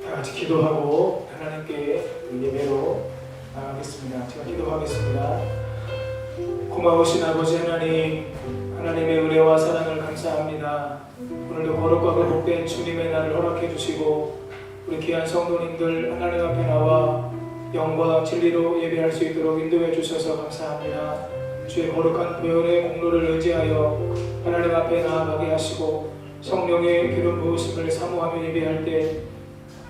다 같이 기도하고 하나님께 예배로 나가겠습니다. 제가 기도하겠습니다. 고마우신 아버지 하나님, 하나님의 은혜와 사랑을 감사합니다. 오늘도 거룩하고 복된 주님의 날을 허락해 주시고 우리 귀한 성도님들 하나님 앞에 나와 영과 진리로 예배할 수 있도록 인도해 주셔서 감사합니다. 주의 거룩한 보혈의 공로를 의지하여 하나님 앞에 나아가게 하시고 성령의 기름 부으심을 사모하며 예배할 때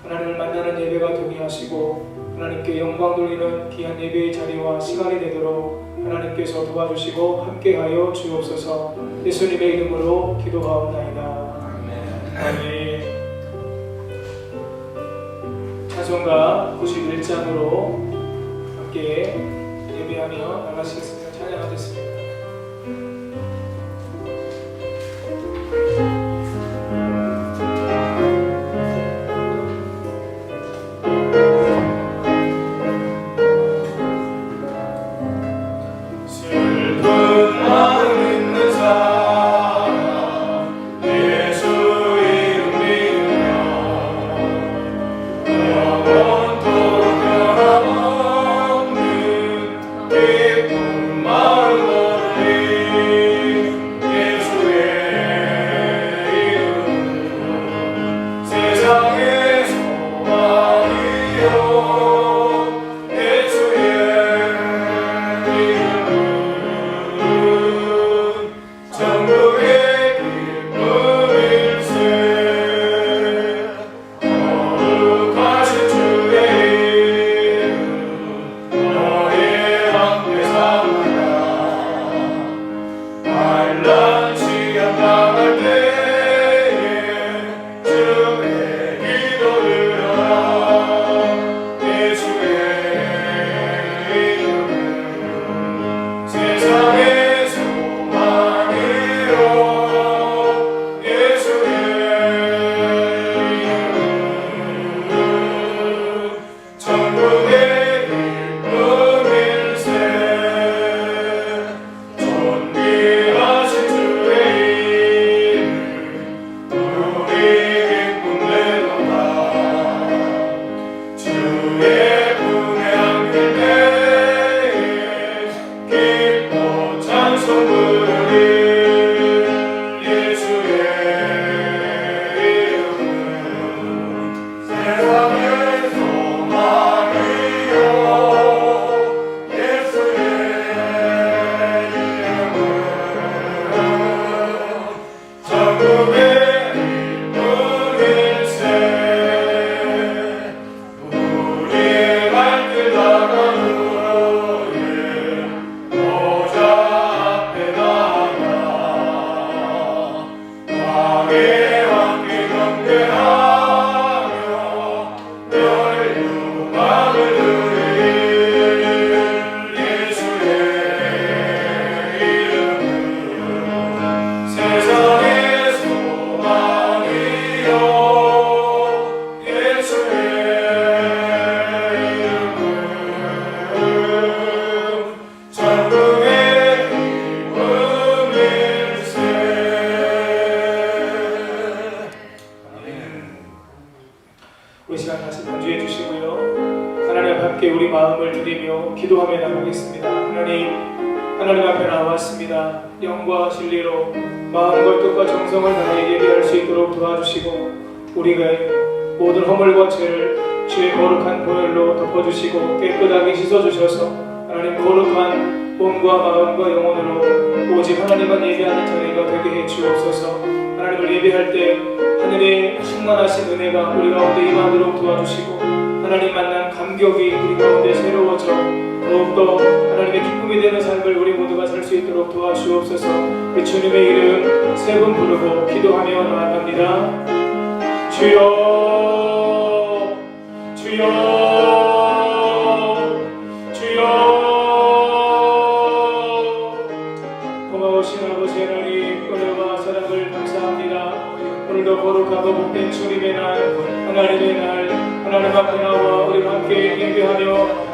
하나님을 만나는 예배가 되게 하시고 하나님께 영광 돌리는 귀한 예배의 자리와 시간이 되도록 하나님께서 도와주시고 함께하여 주옵소서. 예수님의 이름으로 기도하옵나이다. 아멘. 찬송가 91장으로 함께 예배하며 나가시겠습니다. 찬양하겠습니다. 우리 시간 다시 반주해 주시고요. 하나님 앞에 함께 우리 마음을 드리며 기도하며 나가겠습니다. 하나님 앞에 나왔습니다. 영과 진리로 마음과 뜻과 정성을 다해 예배할 수 있도록 도와주시고 우리가 모든 허물과 죄를 주의 거룩한 보혈로 덮어주시고 깨끗하게 씻어주셔서 하나님 거룩한 몸과 마음과 영혼으로 오직 하나님만 예배하는 자리가 되게 해주옵소서. 하나님을 예배할 때 하늘의 충만하신 은혜가 우리 가운데 임하도록 도와주시고 하나님 만난 감격이 우리 가운데 새로워져 더욱더 하나님의 기쁨이 되는 삶을 우리 모두가 살 수 있도록 도와주옵소서. 우리 주님의 이름 세 번 부르고 기도하며 나아갑니다. 주여 주여 주여. 고마우신 아버지 하나님 은혜와 사랑을 감사합니다. 오늘도 거룩하고 복된 주님의 날, 하나님의 날, 하나님 앞에 나와 우리와 함께 예배하며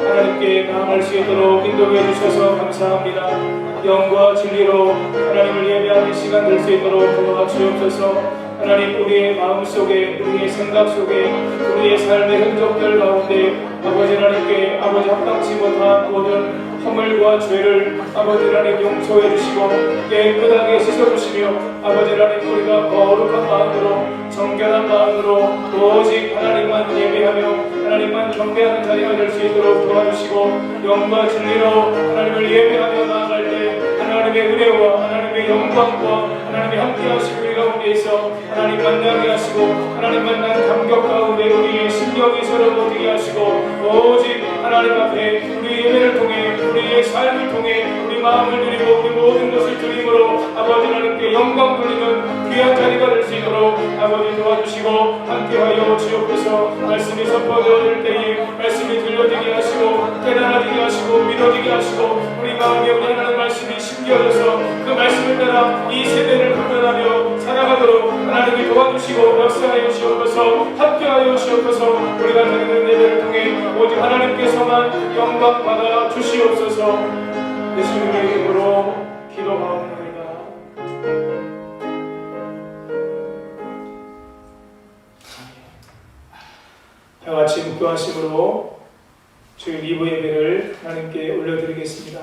하나님께 나아갈 수 있도록 인도해 주셔서 감사합니다. 영과 진리로 하나님을 예배하는 시간 될 수 있도록 도와주옵소서. 하나님, 우리의 마음속에, 우리의 생각 속에, 우리의 삶의 흔적들 가운데 아버지 하나님께 아버지 합당치 못한 모든 허물과 죄를 아버지 하나님 용서해 주시고 깨끗하게 씻어주시며 아버지 하나님, 우리가 거룩한 마음으로 정결한 마음으로 오직 하나님만 예배하며 하나님만 경배하는 자리가 될 수 있도록 도와주시고 영과 진리로 하나님을 예배하며 나아갈 때 하나님의 은혜와 하나님의 영광과 하나님의 함께하시고 우리 가운데 있어 하나님 만나게 하시고 하나님 만난 감격 가운데 우리의 심령이 새로워지게 하시고 오직 하나님 앞에 우리 예배를 통해 우리의 삶을 통해 우리 마음을 드리고 우리 모든 것을 드림으로 아버지 하나님께 영광 돌리는 귀한 자리가 될 수 있도록 아버지 도와주시고 함께하여 주옵소서. 말씀이 선포되어질 때에 말씀이 들려지게 하시고 깨달아지게 하시고 믿어지게 하시고 우리 마음에 우리 하나님 말씀이 심겨져서 그 말씀을 따라 이 세대를 구별하며 살아가도록 하나님이 도와주시고 역사하여 주옵소서. 함께하여 주옵소서. 우리가 드리는 예배를 통해 오직 하나님께서만 영광 받아 주시옵소서. 예수님의 이름으로 기도하옵나이다. 다 같이 묵도하심으로 주일 2부 예배를 하나님께 올려드리겠습니다.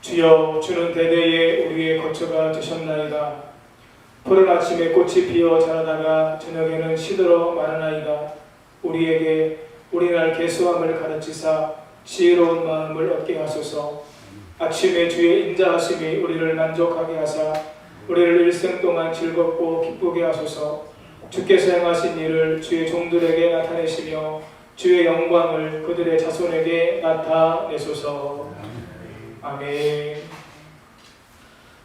주여, 주는 대대에 우리의 거처가 되셨나이다. 푸른 아침에 꽃이 피어 자라다가 저녁에는 시들어 마르나이다. 우리에게 우리날 계수함을 가르치사 지혜로운 마음을 얻게 하소서. 아침에 주의 인자하심이 우리를 만족하게 하사 우리를 일생 동안 즐겁고 기쁘게 하소서. 주께서 행하신 일을 주의 종들에게 나타내시며 주의 영광을 그들의 자손에게 나타내소서. 아멘.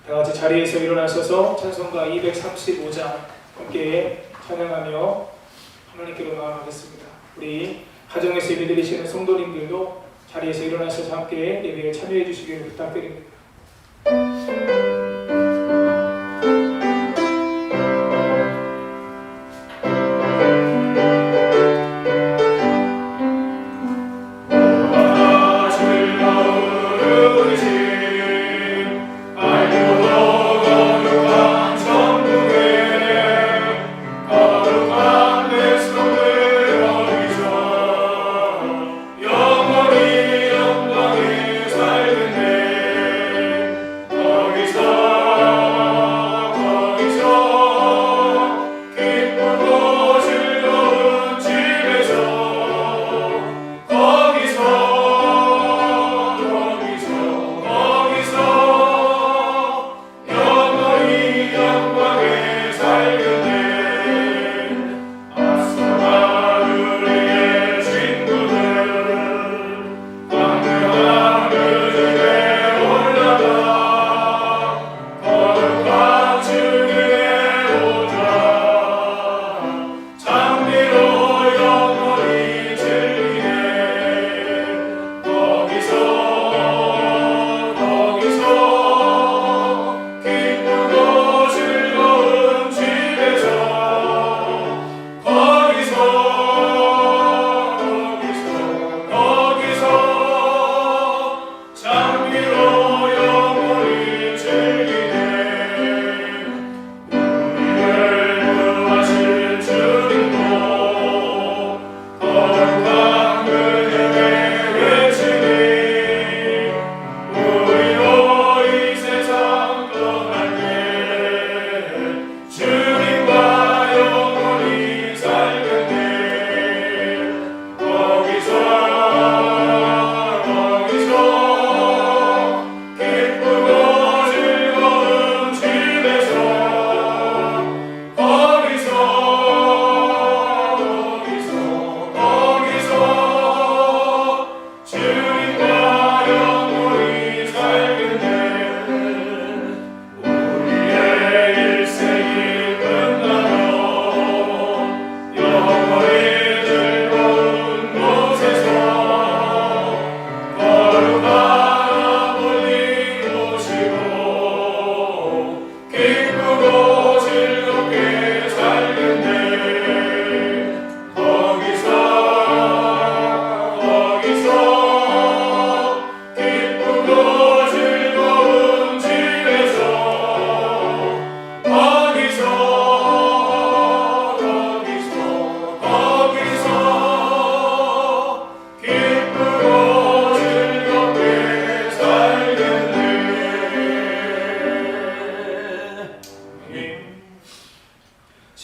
다같이 자리에서 일어나셔서 찬송가 235장 함께 찬양하며 하나님께로 나아가겠습니다. 우리 가정에서 예배드리시는 성도님들도 자리에서 일어나셔서 함께 예배에 참여해 주시기를 부탁드립니다. 영원히 영광에 살겠네.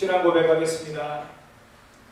신앙 고백하겠습니다.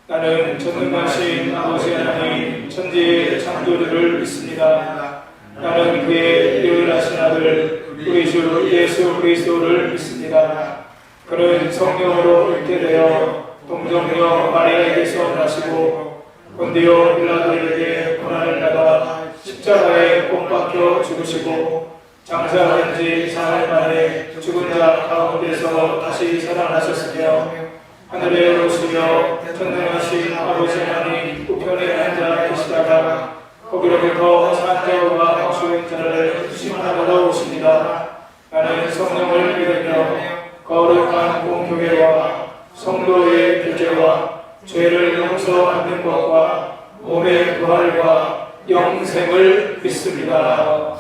나는 전능하신 아버지 하나님 천지의 창조주를 믿습니다. 나는 그의 유일하신 아들 우리 주 예수 그리스도를 믿습니다. 그는 성령으로 잉태되어 동정녀 마리아에게서 나시고 본디오 빌라도에게 고난을 받아 십자가에 못 박혀 죽으시고 장사된 지 사흘 만에 죽은 자 가운데서 다시 살아나셨으며 하늘에 오르시며 전능하신 아버지 하나님 우편에 앉아 계시다가 거기로부터 산자와 죽은 자를 심판하러 오십니다. 나는 성령을 믿으며 거룩한 공교회와 성도의 교제와 죄를 용서받는 것과 몸의 부활과 영생을 믿습니다.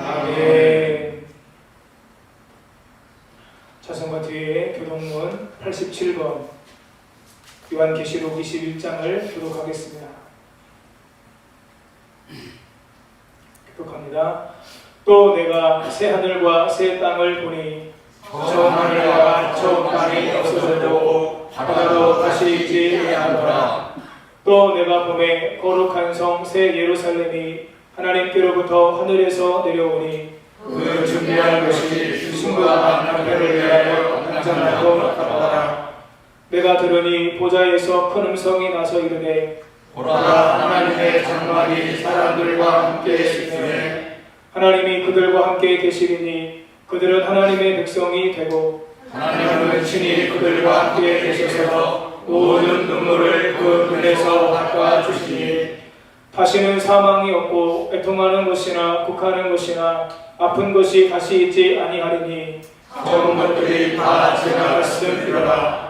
아멘. 자성과 뒤에 교동문 87번 요한계시록 21장을 교독하겠습니다. 교독합니다. 또 내가 새 하늘과 새 땅을 보니 처음 하늘과 처음 땅이 없어졌고 바다도 다시 있지 아니하더라. 또 내가 보매 거룩한 성 새 예루살렘이 하나님께로부터 하늘에서 내려오니 그 준비한 것이 신부한 남편을 위하여 단장하고 나타나더라. 내가 들으니 보좌에서 큰 음성이 나서 이르되 보라 하나님의 장막이 사람들과 함께 있으며 하나님이 그들과 함께 계시리니 그들은 하나님의 백성이 되고 하나님은 친히 그들과 함께 계셔서 모든 눈물을 그 눈에서 닦아주시니 다시는 사망이 없고 애통하는 것이나 곡하는 것이나 아픈 것이 다시 있지 아니하리니 적은 것들이 다 지나갔음이로라.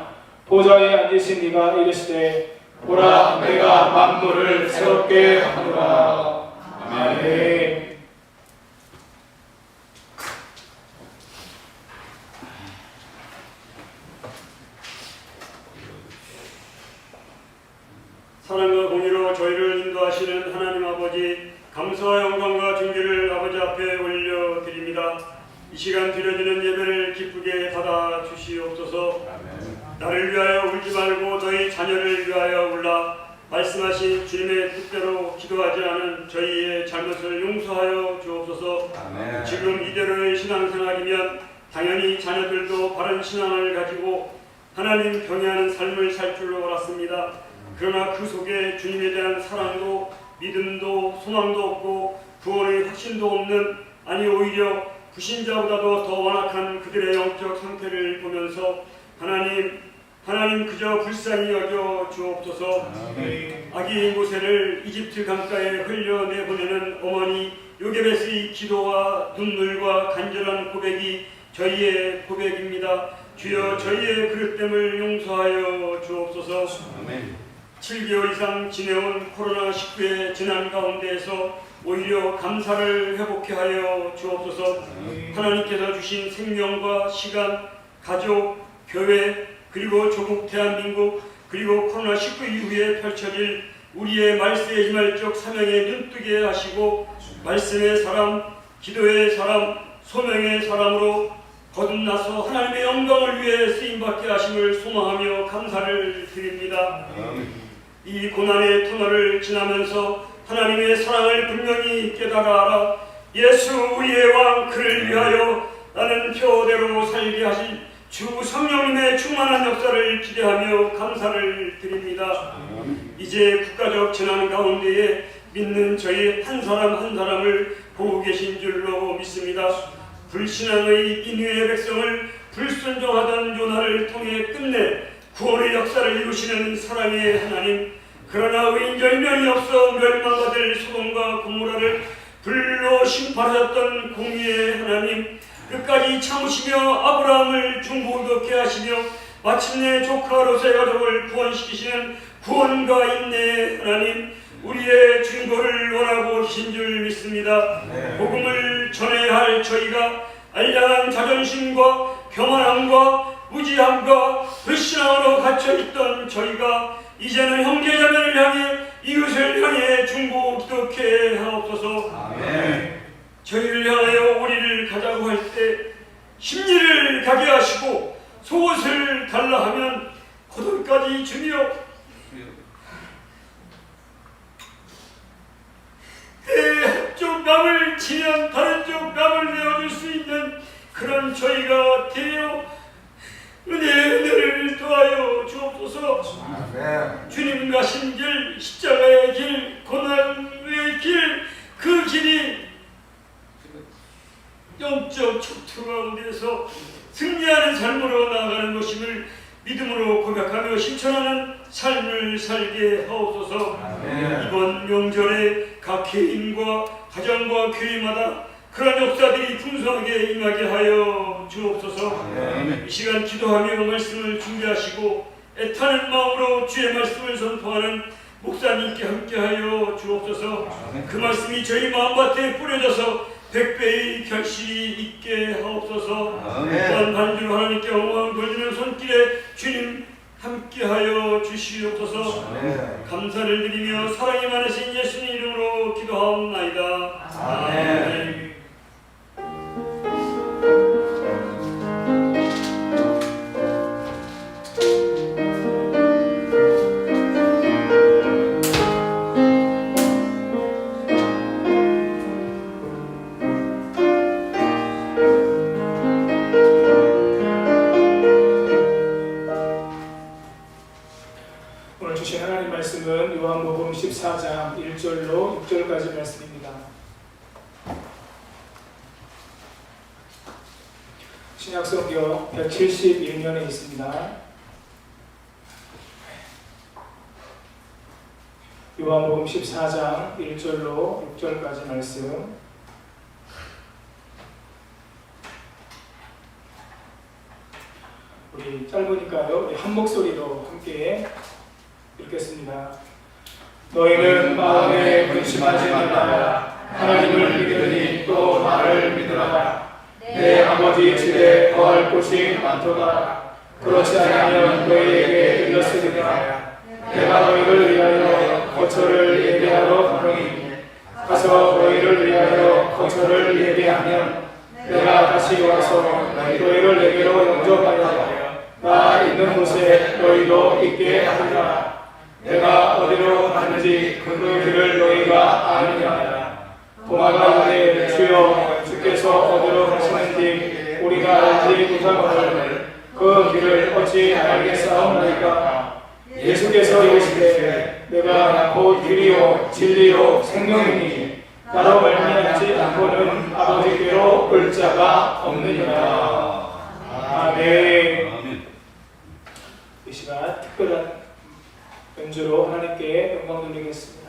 보좌에 앉으신 이가 이르시되 보라 내가 만물을 새롭게 하노라. 아멘. 사랑과 공의로 저희를 인도하시는 하나님 아버지, 감사와 영광과 존귀를 아버지 앞에 올려드립니다. 이 시간 드려지는 예배를 기쁘게 받아 주시옵소서. 나를 위하여 울지 말고 너희 자녀를 위하여 울라. 말씀하신 주님의 뜻대로 기도하지 않은 저희의 잘못을 용서하여 주옵소서. 아멘. 지금 이대로의 신앙생활이면 당연히 자녀들도 바른 신앙을 가지고 하나님 경외하는 삶을 살 줄로 알았습니다. 그러나 그 속에 주님에 대한 사랑도 믿음도 소망도 없고 구원의 확신도 없는, 아니 오히려 불신자보다도 더 완악한 그들의 영적 상태를 보면서 하나님 그저 불쌍히 여겨 주옵소서. 아기 모세를 이집트 강가에 흘려내보내는 어머니 요게벳의 기도와 눈물과 간절한 고백이 저희의 고백입니다. 주여 저희의 그릇됨을 용서하여 주옵소서. 7개월 이상 지내온 코로나19의 재난 가운데에서 오히려 감사를 회복케 하여 주옵소서. 하나님께서 주신 생명과 시간, 가족, 교회, 그리고 조국 대한민국, 그리고 코로나19 이후에 펼쳐질 우리의 말세의 희말적 사명에 눈뜨게 하시고 말씀의 사람, 기도의 사람, 소명의 사람으로 거듭나서 하나님의 영광을 위해 쓰임받게 하심을 소망하며 감사를 드립니다. 이 고난의 터널을 지나면서 하나님의 사랑을 분명히 깨달아 알아 예수 우리의 왕 그를 위하여 나는 표대로 살게 하신 주 성령님의 충만한 역사를 기대하며 감사를 드립니다. 이제 국가적 재난 가운데에 믿는 저희 한 사람 한 사람을 보고 계신 줄로 믿습니다. 불신앙의 인류의 백성을 불순종하던 요나를 통해 끝내 구원의 역사를 이루시는 사랑의 하나님, 그러나 의인절면이 없어 멸망받을 소돔과 고모라를 불로 심판하셨던 공의의 하나님, 끝까지 참으시며 아브라함을 중보얻게 하시며 마침내 조카 롯의 가족을 구원시키시는 구원과 인내의 하나님, 우리의 증거를 원하고 계신 줄 믿습니다. 복음을 전해야 할 저희가 알량한 자존심과 교만함과 무지함과 불신앙으로 갇혀있던 저희가 이제는 형제자매를 향해 이웃을 향해 중보 기도케 하옵소서. 아멘. 저희를 향하여 우리를 가자고 할 때 심리를 가게 하시고 속옷을 달라 하면 끝까지 주여 내 값을 치면 다른 쪽 값을 내어줄 수 있는 그런 저희가 되어 은혜를 더하여 주옵소서. 주님 가신 길, 십자가의 길, 고난의 길, 그 길이 영적 척투 가운데서 승리하는 삶으로 나아가는 것임을 믿음으로 고백하며 실천하는 삶을 살게 하옵소서. 이번 명절에 각 개인과 가정과 교회마다 그런 역사들이 풍성하게 임하게 하여 주옵소서. 이 시간 기도하며 말씀을 준비하시고 애타는 마음으로 주의 말씀을 선포하는 목사님께 함께하여 주옵소서. 그 말씀이 저희 마음밭에 뿌려져서 백배의 결실이 있게 하옵소서. 또한 반주로 하나님께 영광 돌리는 손길에 주님 함께하여 주시옵소서. 감사를 드리며 사랑이 많으신 예수님 이름으로 기도하옵나이다. 아멘. 오늘 주신 하나님 말씀은 요한복음 14장 1절로 6절까지 말씀입니다. 신약성경 171면에 있습니다. 요한복음 14장 1절로 6절까지 말씀. 우리 짧으니까요, 우리 한 목소리로 함께 읽겠습니다. 너희는 마음에 근심하지 말라. 하나님을 믿으니 또 나를 믿으라. 내 아버지 집에 거할 곳이 많도다. 그렇지 않으면 너희에게 일렀으리라. 내가 너희를 위하여 거처를 예비하러 가노니 가서 너희를 위하여 거처를 예비하면 내가 다시 와서 너희를 내게로 영접하여 나 있는 곳에 너희도 있게 하리라. 내가 어디로 가는지 그 길을 너희가 아느냐. 도마가 이르되 주여 주께서 어디로 가시는지 우리가 알지 못하거늘 그 길을 어찌 알겠사옵나이까. 예수께서 이르시되 내가 곧 길이요 진리요 생명이니 나로 말미암지 않고는 아버지께로 올 자가 없느니라. 아멘. 이 시간 특별한 연주로 하나님께 영광 돌리겠습니다.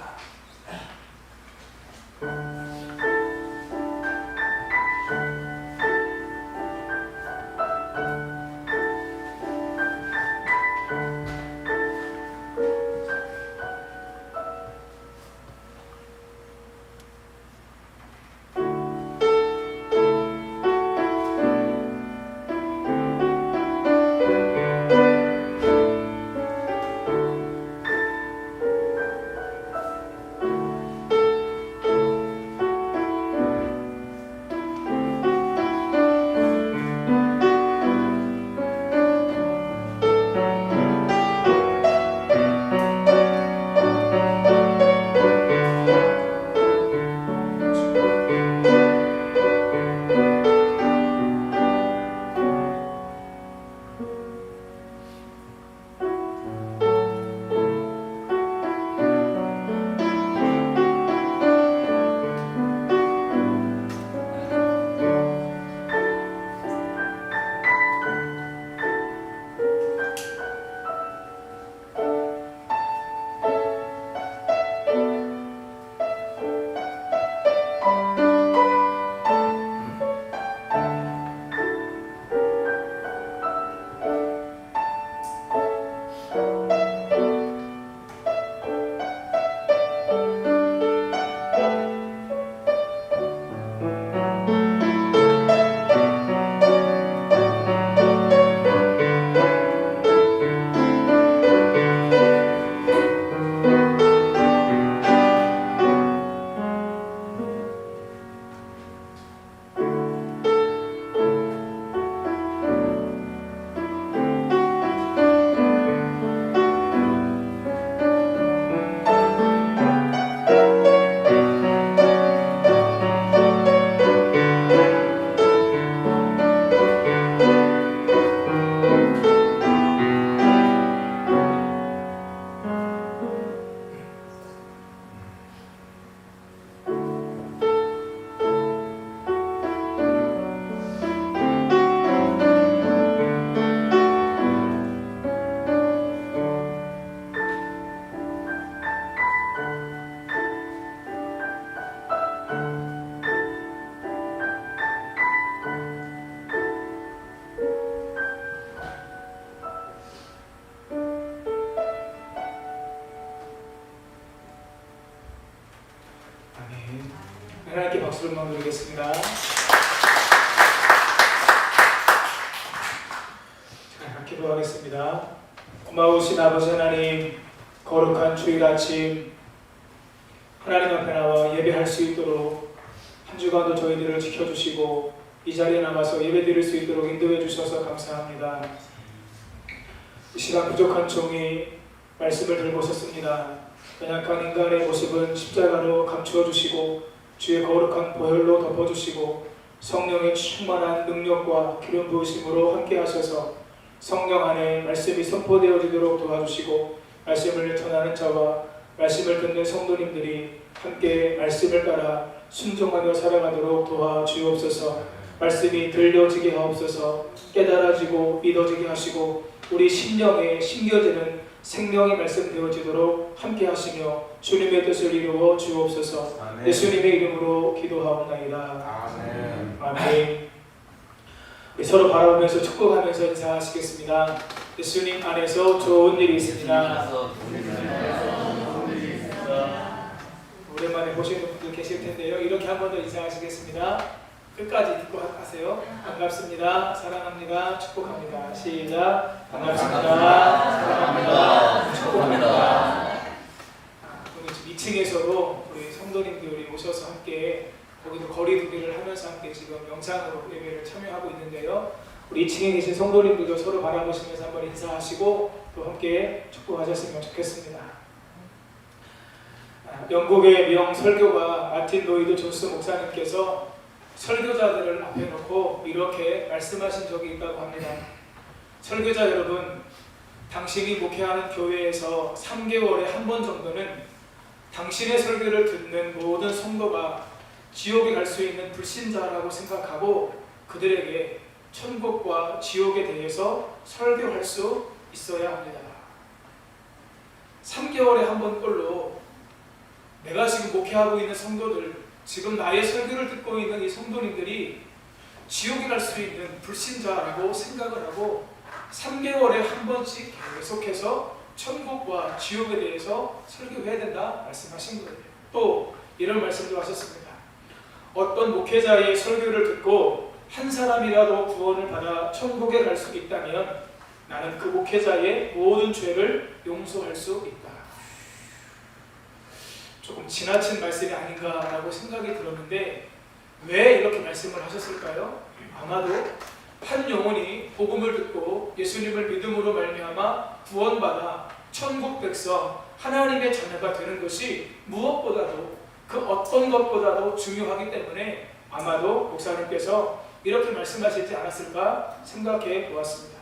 박수를 한번 드리겠습니다. 자, 기도하겠습니다. 고마우신 아버지 하나님, 거룩한 주일 아침 하나님 앞에 나와 예배할 수 있도록 한 주간도 저희들을 지켜주시고 이 자리에 남아서 예배드릴 수 있도록 인도해 주셔서 감사합니다. 이 시간 부족한 종이 말씀을 들고 섰습니다. 연약한 인간의 모습은 십자가로 감추어 주시고 주의 거룩한 보혈로 덮어주시고 성령의 충만한 능력과 기름 부으심으로 함께 하셔서 성령 안에 말씀이 선포되어지도록 도와주시고 말씀을 전하는 자와 말씀을 듣는 성도님들이 함께 말씀을 따라 순종하며 살아가도록 도와주옵소서. 말씀이 들려지게 하옵소서. 깨달아지고 믿어지게 하시고 우리 심령에 심겨지는 생명의 말씀 되어지도록 함께 하시며 주님의 뜻을 이루어 주옵소서. 아멘. 예수님의 이름으로 기도하옵나이다. 아멘. 아멘. 우리 서로 바라보면서 축복하면서 인사하시겠습니다. 예수님 안에서 좋은 일이 있습니다. 오랜만에 보시는 분들 계실 텐데요. 이렇게 한 번 더 인사하시겠습니다. 끝까지 듣고 하세요. 반갑습니다. 사랑합니다. 축복합니다. 시작. 반갑습니다. 사랑합니다. 축복합니다. 오늘 지금 2층에서도 우리 성도님들이 오셔서 함께 거기도 거리두기를 하면서 함께 지금 영상으로 예배를 참여하고 있는데요. 우리 2층에 계신 성도님들도 서로 바라보시면서 한번 인사하시고 또 함께 축복하셨으면 좋겠습니다. 영국의 명 설교가 마틴 로이드 존스 목사님께서 설교자들을 앞에 놓고 이렇게 말씀하신 적이 있다고 합니다. 설교자 여러분, 당신이 목회하는 교회에서 3개월에 한 번 정도는 당신의 설교를 듣는 모든 성도가 지옥에 갈 수 있는 불신자라고 생각하고 그들에게 천국과 지옥에 대해서 설교할 수 있어야 합니다. 3개월에 한 번 꼴로 내가 지금 목회하고 있는 성도들, 지금 나의 설교를 듣고 있는 이 성도님들이 지옥에 갈 수 있는 불신자라고 생각을 하고 3개월에 한 번씩 계속해서 천국과 지옥에 대해서 설교해야 된다 말씀하신 거예요. 또 이런 말씀도 하셨습니다. 어떤 목회자의 설교를 듣고 한 사람이라도 구원을 받아 천국에 갈 수 있다면 나는 그 목회자의 모든 죄를 용서할 수 있다. 조금 지나친 말씀이 아닌가라고 생각이 들었는데 왜 이렇게 말씀을 하셨을까요? 아마도 한 영혼이 복음을 듣고 예수님을 믿음으로 말미암아 구원받아 천국 백성 하나님의 자녀가 되는 것이 무엇보다도 그 어떤 것보다도 중요하기 때문에 아마도 목사님께서 이렇게 말씀하시지 않았을까 생각해 보았습니다.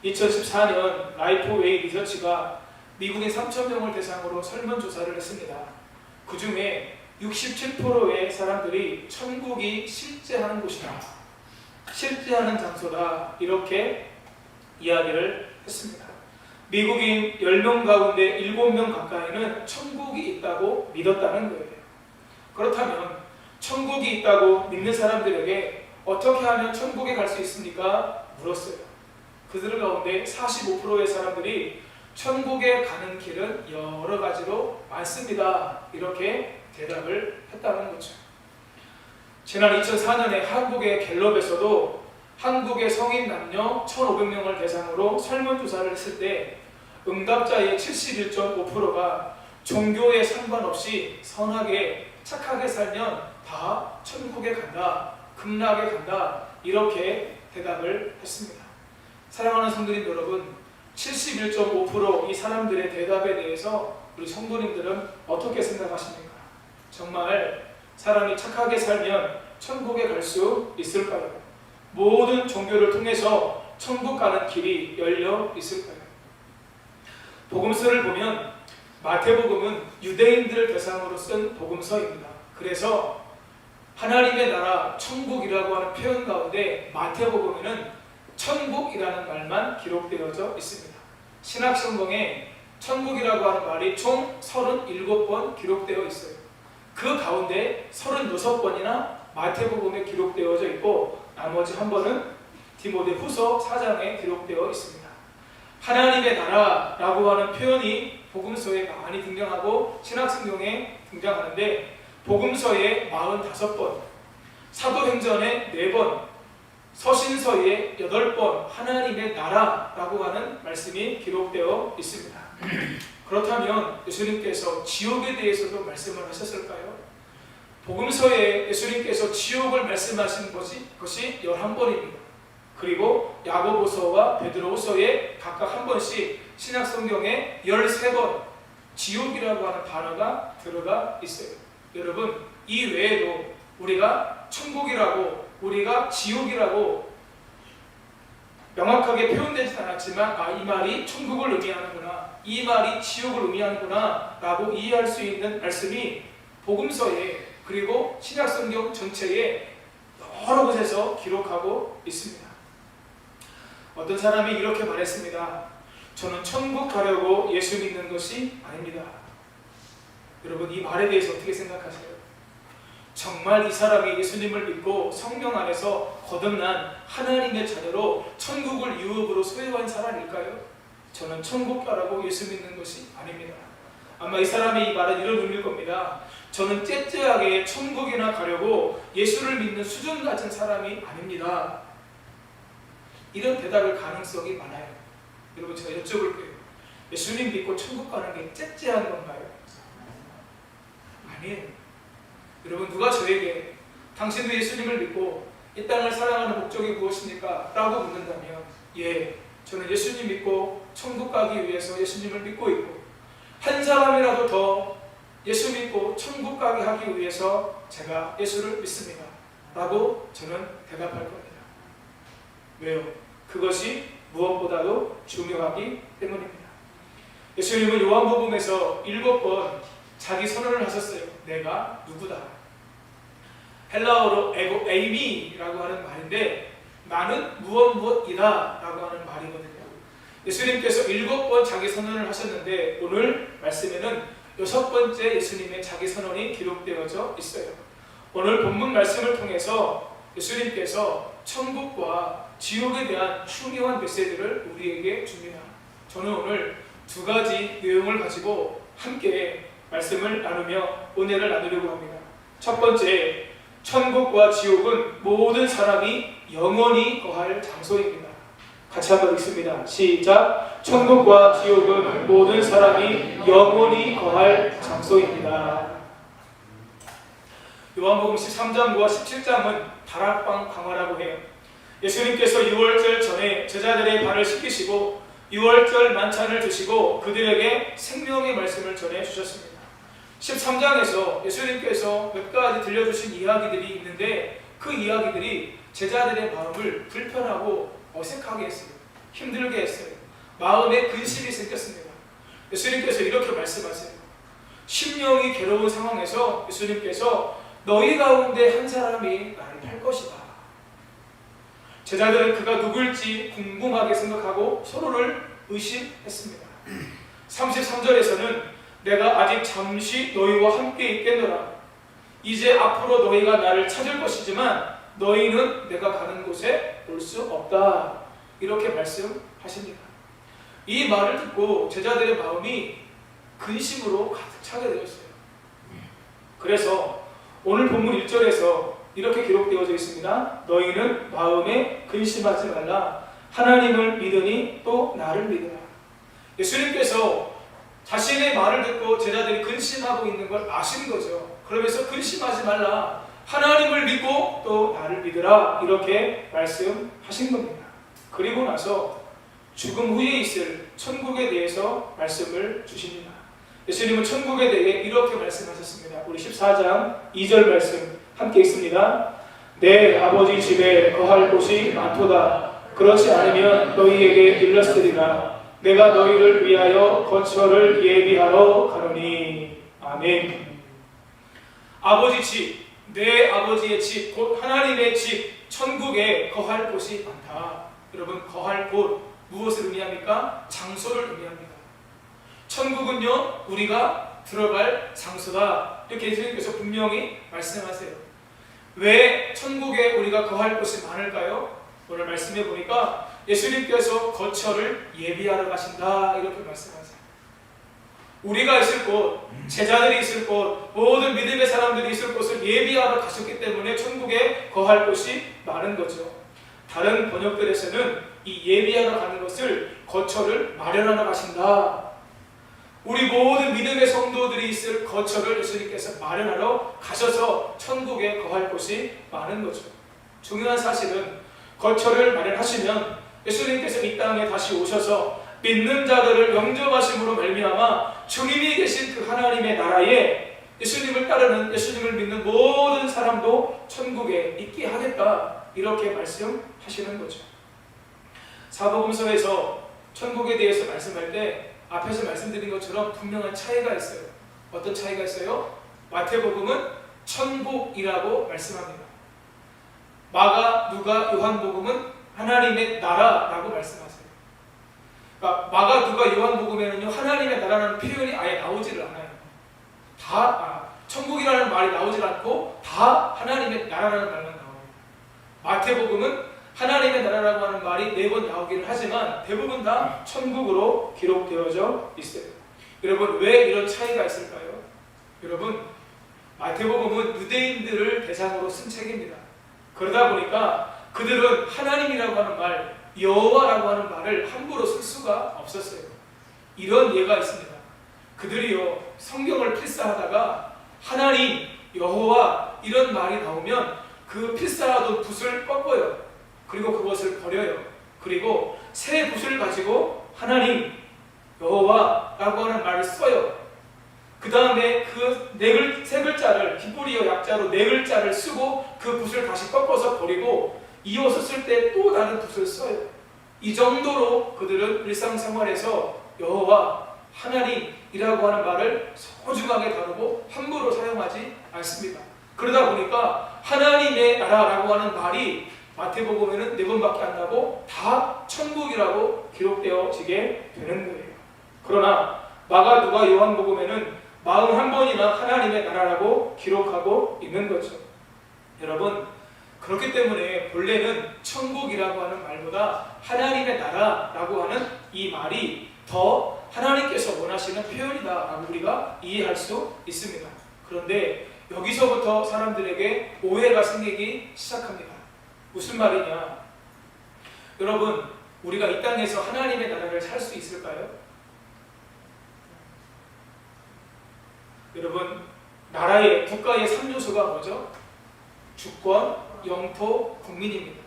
2014년 라이프웨이 리서치가 미국인 3,000명을 대상으로 설문조사를 했습니다. 그 중에 67%의 사람들이 천국이 실제하는 곳이다, 실제하는 장소다 이렇게 이야기를 했습니다. 미국인 10명 가운데 7명 가까이는 천국이 있다고 믿었다는 거예요. 그렇다면 천국이 있다고 믿는 사람들에게 어떻게 하면 천국에 갈 수 있습니까? 물었어요. 그들 가운데 45%의 사람들이 천국에 가는 길은 여러 가지로 많습니다. 이렇게 대답을 했다는 거죠. 지난 2004년에 한국의 갤럽에서도 한국의 성인 남녀 1,500명을 대상으로 설문조사를 했을 때 응답자의 71.5%가 종교에 상관없이 선하게 착하게 살면 다 천국에 간다, 극락에 간다 이렇게 대답을 했습니다. 사랑하는 성도님 여러분, 71.5% 이 사람들의 대답에 대해서 우리 성도님들은 어떻게 생각하십니까? 정말 사람이 착하게 살면 천국에 갈 수 있을까요? 모든 종교를 통해서 천국 가는 길이 열려 있을까요? 복음서를 보면 마태복음은 유대인들을 대상으로 쓴 복음서입니다. 그래서 하나님의 나라 천국이라고 하는 표현 가운데 마태복음에는 천국이라는 말만 기록되어져 있습니다. 신약성경에 천국이라고 하는 말이 총 37번 기록되어 있어요. 그 가운데 36번이나 마태복음에 기록되어져 있고 나머지 한 번은 디모데후서 4장에 기록되어 있습니다. 하나님의 나라라고 하는 표현이 복음서에 많이 등장하고 신약성경에 등장하는데 복음서에 45번, 사도행전에 4번, 서신서에 8번 하나님의 나라라고 하는 말씀이 기록되어 있습니다. 그렇다면 예수님께서 지옥에 대해서도 말씀을 하셨을까요? 복음서에 예수님께서 지옥을 말씀하신 것이 11번입니다. 그리고 야고보서와 베드로후서에 각각 한 번씩 신약성경에 13번 지옥이라고 하는 단어가 들어가 있어요. 여러분, 이 외에도 우리가 천국이라고, 우리가 지옥이라고 명확하게 표현되지 않았지만 이 말이 천국을 의미하는구나, 이 말이 지옥을 의미하는구나 라고 이해할 수 있는 말씀이 복음서에, 그리고 신약성경 전체에 여러 곳에서 기록하고 있습니다. 어떤 사람이 이렇게 말했습니다. 저는 천국 가려고 예수 믿는 것이 아닙니다. 여러분, 이 말에 대해서 어떻게 생각하세요? 정말 이 사람이 예수님을 믿고 성령 안에서 거듭난 하나님의 자녀로 천국을 유업으로 소유한 사람일까요? 저는 천국 가라고 예수 믿는 것이 아닙니다. 아마 이 사람이 이 말은 이런 의미일 겁니다. 저는 째째하게 천국이나 가려고 예수를 믿는 수준 같은 사람이 아닙니다. 이런 대답일 가능성이 많아요. 여러분, 제가 여쭤볼게요. 예수님 믿고 천국 가는 게 째째한 건가요? 아니에요. 여러분, 누가 저에게 당신도 예수님을 믿고 이 땅을 살아가는 목적이 무엇입니까? 라고 묻는다면, 예, 저는 예수님 믿고 천국 가기 위해서 예수님을 믿고 있고, 한 사람이라도 더 예수 믿고 천국 가게 하기 위해서 제가 예수를 믿습니다 라고 저는 대답할 겁니다. 왜요? 그것이 무엇보다도 중요하기 때문입니다. 예수님은 요한복음에서 7번 자기 선언을 하셨어요. 내가 누구다. 헬라어로 에이미라고 하는 말인데, 나는 무엇이다 라고 하는 말이거든요. 예수님께서 7번 자기 선언을 하셨는데, 오늘 말씀에는 6번째 예수님의 자기 선언이 기록되어져 있어요. 오늘 본문 말씀을 통해서 예수님께서 천국과 지옥에 대한 중요한 메시지를 우리에게 줍니다. 저는 오늘 2가지 내용을 가지고 함께 말씀을 나누며 은혜를 나누려고 합니다. 첫 번째, 천국과 지옥은 모든 사람이 영원히 거할 장소입니다. 같이 한번 읽습니다. 시작. 천국과 지옥은 모든 사람이 영원히 거할 장소입니다. 요한복음 13장과 17장은 다락방 강화라고 해요. 예수님께서 유월절 전에 제자들의 발을 씻기시고 유월절 만찬을 드시고 그들에게 생명의 말씀을 전해주셨습니다. 13장에서 예수님께서 몇 가지 들려주신 이야기들이 있는데, 그 이야기들이 제자들의 마음을 불편하고 어색하게 했어요. 힘들게 했어요. 마음에 근심이 생겼습니다. 예수님께서 이렇게 말씀하세요. 심령이 괴로운 상황에서 예수님께서 너희 가운데 한 사람이 나를 팔 것이다. 제자들은 그가 누구일지 궁금하게 생각하고 서로를 의심했습니다. 33절에서는 내가 아직 잠시 너희와 함께 있겠노라. 이제 앞으로 너희가 나를 찾을 것이지만 너희는 내가 가는 곳에 올 수 없다. 이렇게 말씀하십니다. 이 말을 듣고 제자들의 마음이 근심으로 가득 차게 되었어요. 그래서 오늘 본문 1절에서 이렇게 기록되어져 있습니다. 너희는 마음에 근심하지 말라. 하나님을 믿으니 또 나를 믿으라. 예수님께서 자신의 말을 듣고 제자들이 근심하고 있는 걸 아시는 거죠. 그러면서 근심하지 말라. 하나님을 믿고 또 나를 믿으라. 이렇게 말씀하신 겁니다. 그리고 나서 죽음 후에 있을 천국에 대해서 말씀을 주십니다. 예수님은 천국에 대해 이렇게 말씀하셨습니다. 우리 14장 2절 말씀 함께 읽습니다. 내 아버지 집에 거할 곳이 많도다. 그렇지 않으면 너희에게 일렀으리라. 내가 너희를 위하여 거처를 예비하러 가노니. 아멘. 아버지 집, 내 아버지의 집, 곧 하나님의 집, 천국에 거할 곳이 많다. 여러분, 거할 곳 무엇을 의미합니까? 장소를 의미합니다. 천국은요, 우리가 들어갈 장소다. 이렇게 예수님께서 분명히 말씀하세요. 왜 천국에 우리가 거할 곳이 많을까요? 오늘 말씀해 보니까 예수님께서 거처를 예비하러 가신다. 이렇게 말씀하세요. 우리가 있을 곳, 제자들이 있을 곳, 모든 믿음의 사람들이 있을 곳을 예비하러 가셨기 때문에 천국에 거할 곳이 많은 거죠. 다른 번역들에서는 이 예비하러 가는 것을 거처를 마련하러 가신다. 우리 모든 믿음의 성도들이 있을 거처를 예수님께서 마련하러 가셔서 천국에 거할 곳이 많은 거죠. 중요한 사실은 거처를 마련하시면 예수님께서 이 땅에 다시 오셔서 믿는 자들을 영접하심으로 말미암아 주님이 계신 그 하나님의 나라에 예수님을 따르는, 예수님을 믿는 모든 사람도 천국에 있게 하겠다, 이렇게 말씀하시는 거죠. 사복음서에서 천국에 대해서 말씀할 때 앞에서 말씀드린 것처럼 분명한 차이가 있어요. 어떤 차이가 있어요? 마태복음은 천국이라고 말씀합니다. 마가, 누가, 요한복음은 하나님의 나라라고 말씀하세요. 그러니까 마가, 누가, 요한복음에는요 하나님의 나라라는 표현이 아예 나오지를 않아요. 천국이라는 말이 나오질 않고 다 하나님의 나라라는 말만 나와요. 마태복음은 하나님의 나라라고 하는 말이 4번 나오기는 하지만 대부분 다 천국으로 기록되어져 있어요. 여러분, 왜 이런 차이가 있을까요? 여러분, 마태복음은 유대인들을 대상으로 쓴 책입니다. 그러다 보니까 그들은 하나님이라고 하는 말, 여호와라고 하는 말을 함부로 쓸 수가 없었어요. 이런 예가 있습니다. 그들이요 성경을 필사하다가 하나님, 여호와 이런 말이 나오면 그 필사하던 붓을 꺾어요. 그리고 그것을 버려요. 그리고 새 붓을 가지고 하나님, 여호와라고 하는 말을 써요. 그 다음에 그 세 글자를 히브리어 약자로 4글자를 쓰고 그 붓을 다시 꺾어서 버리고 이어서 쓸 때 또 다른 붓을 써요. 이 정도로 그들은 일상생활에서 여호와, 하나님이라고 하는 말을 소중하게 다루고 함부로 사용하지 않습니다. 그러다 보니까 하나님의 나라라고 하는 말이 마태복음에는 4번밖에 안 나고 다 천국이라고 기록되어지게 되는 거예요. 그러나 마가, 누가, 요한복음에는 41번이나 하나님의 나라라고 기록하고 있는 거죠. 여러분, 그렇기 때문에 본래는 천국이라고 하는 말보다 하나님의 나라라고 하는 이 말이 더 하나님께서 원하시는 표현이다라고 우리가 이해할 수 있습니다. 그런데 여기서부터 사람들에게 오해가 생기기 시작합니다. 무슨 말이냐? 여러분, 우리가 이 땅에서 하나님의 나라를 살 수 있을까요? 여러분, 나라의, 국가의 3요소가 뭐죠? 주권, 영토, 국민입니다.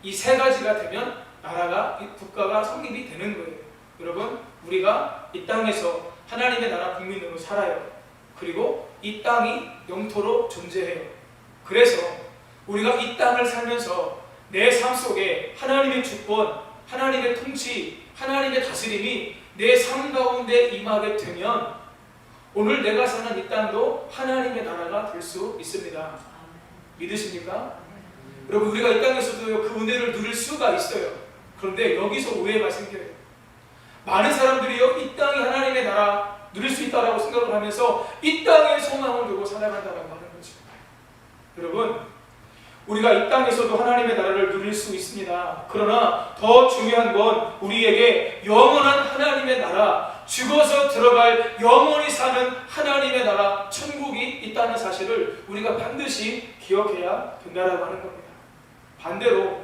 이 3가지가 되면 나라가, 국가가 성립이 되는 거예요. 여러분, 우리가 이 땅에서 하나님의 나라 국민으로 살아요. 그리고 이 땅이 영토로 존재해요. 그래서 우리가 이 땅을 살면서 내 삶 속에 하나님의 주권, 하나님의 통치, 하나님의 다스림이 내 삶 가운데 임하게 되면 오늘 내가 사는 이 땅도 하나님의 나라가 될 수 있습니다. 믿으십니까? 여러분, 우리가 이 땅에서도 그 은혜를 누릴 수가 있어요. 그런데 여기서 오해가 생겨요. 많은 사람들이요, 이 땅이 하나님의 나라 누릴 수 있다라고 생각을 하면서 이 땅에 소망을 두고 살아간다고 하는 거죠. 여러분, 우리가 이 땅에서도 하나님의 나라를 누릴 수 있습니다. 그러나 더 중요한 건 우리에게 영원한 하나님의 나라, 죽어서 들어갈 영원히 사는 하나님의 나라, 천국이 있다는 사실을 우리가 반드시 기억해야 된다라고 하는 겁니다. 반대로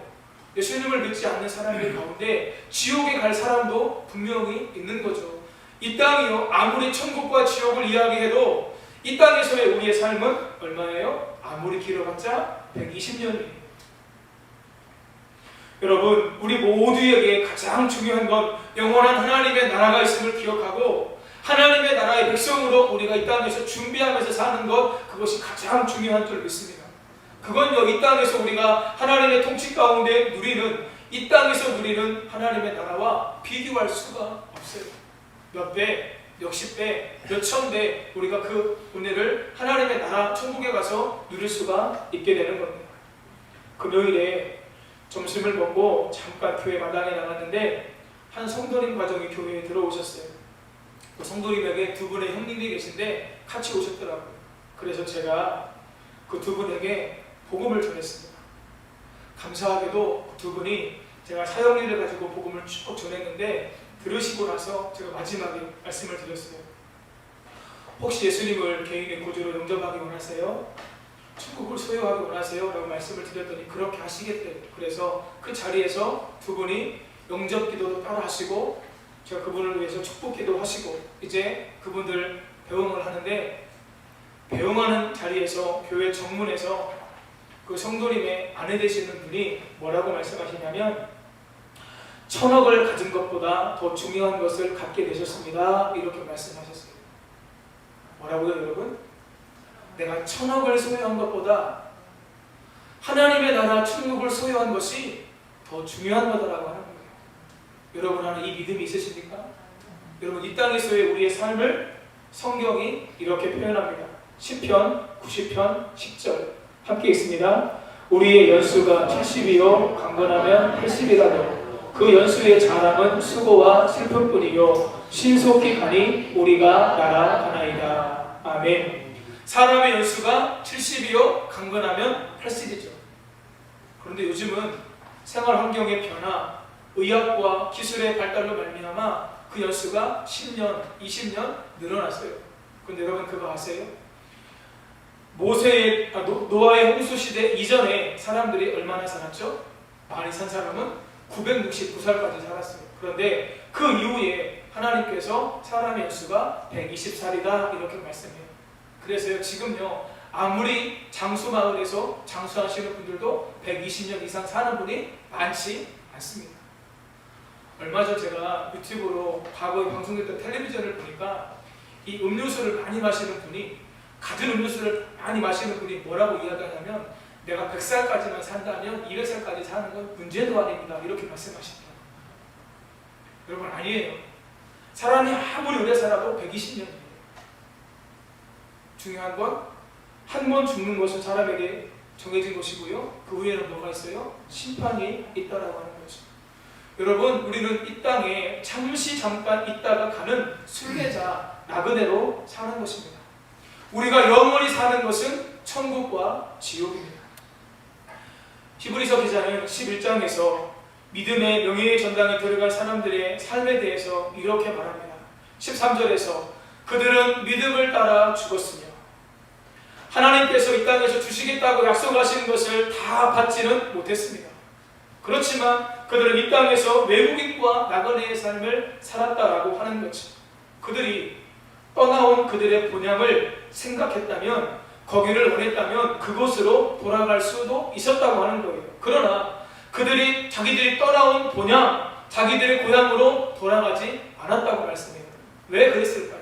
예수님을 믿지 않는 사람들 가운데 지옥에 갈 사람도 분명히 있는 거죠. 이 땅이요, 아무리 천국과 지옥을 이야기해도 이 땅에서의 우리의 삶은 얼마예요? 아무리 길어봤자 120년이에요. 여러분, 우리 모두에게 가장 중요한 건 영원한 하나님의 나라가 있음을 기억하고 하나님의 나라의 백성으로 우리가 이 땅에서 준비하면서 사는 것, 그것이 가장 중요한 줄 믿습니다. 그건요, 이 땅에서 우리가 하나님의 통치 가운데 누리는, 이 땅에서 누리는 하나님의 나라와 비교할 수가 없어요. 몇 배, 몇십 배, 몇천 배 우리가 그 은혜를 하나님의 나라 천국에 가서 누릴 수가 있게 되는 겁니다. 금요일에 점심을 먹고 잠깐 교회 마당에 나갔는데 한 성도님 가정이 교회에 들어오셨어요. 그 성도님에게 2분의 형님이 계신데 같이 오셨더라고요. 그래서 제가 그 2분에게 복음을 전했습니다. 감사하게도 그 2분이 제가 사형리를 가지고 복음을 쭉 전했는데 들으시고 나서 제가 마지막에 말씀을 드렸어요. 혹시 예수님을 개인의 구주로 영접하기 원하세요? 천국을 소유하기 원하세요? 라고 말씀을 드렸더니 그렇게 하시겠대요. 그래서 그 자리에서 두 분이 영접 기도도 따라 하시고 제가 그분을 위해서 축복 기도 하시고 이제 그분들 배웅을 하는데, 배웅하는 자리에서 교회 정문에서 그 성도님의 아내 되시는 분이 뭐라고 말씀하시냐면, 천억을 가진 것보다 더 중요한 것을 갖게 되셨습니다. 이렇게 말씀하셨어요. 뭐라고요, 여러분? 내가 천억을 소유한 것보다 하나님의 나라 천국을 소유한 것이 더 중요한 거다라고 하는 거예요. 여러분 안에 이 믿음이 있으십니까? 여러분, 이 땅에서의 우리의 삶을 성경이 이렇게 표현합니다. 시편 90편 10절 함께 읽습니다. 우리의 연수가 70이요 강건하면 80이라도 그 연수의 자랑은 수고와 슬픔뿐이요 신속히 가니 우리가 날아가나이다. 아멘. 사람의 연수가 70이요 강건하면 80이죠. 그런데 요즘은 생활 환경의 변화, 의학과 기술의 발달로 말미암아 그 연수가 10년, 20년 늘어났어요. 그런데 여러분 그거 아세요? 노아의 홍수 시대 이전에 사람들이 얼마나 살았죠? 많이 산 사람은 969살까지 살았어요. 그런데 그 이후에 하나님께서 사람의 연수가 120살이다 이렇게 말씀해요. 그래서요, 지금요, 아무리 장수마을에서 장수하시는 분들도 120년 이상 사는 분이 많지 않습니다. 얼마 전 제가 유튜브로 과거에 방송됐던 텔레비전을 보니까 이 음료수를 많이 마시는 분이, 갖은 음료수를 많이 마시는 분이 뭐라고 이야기하냐면, 내가 100살까지만 산다면 200살까지 사는 건 문제도 아닙니다. 이렇게 말씀하시더라고요. 여러분, 아니에요. 사람이 아무리 오래 살아도 120년입니다. 중요한 건 한 번 죽는 것은 사람에게 정해진 것이고요. 그 후에는 뭐가 있어요? 심판이 있다라고 하는 거죠. 여러분, 우리는 이 땅에 잠시 잠깐 있다가 가는 순례자, 나그네로 사는 것입니다. 우리가 영원히 사는 것은 천국과 지옥입니다. 히브리서 기자는 11장에서 믿음의 명예의 전당에 들어갈 사람들의 삶에 대해서 이렇게 말합니다. 13절에서 그들은 믿음을 따라 죽었으며 하나님께서 이 땅에서 주시겠다고 약속하신 것을 다 받지는 못했습니다. 그렇지만 그들은 이 땅에서 외국인과 나그네의 삶을 살았다라고 하는 거죠. 그들이 떠나온 그들의 본향을 생각했다면, 거기를 원했다면 그곳으로 돌아갈 수도 있었다고 하는 거예요. 그러나 그들이 자기들이 떠나온 본향, 자기들의 고향으로 돌아가지 않았다고 말씀해요. 왜 그랬을까요?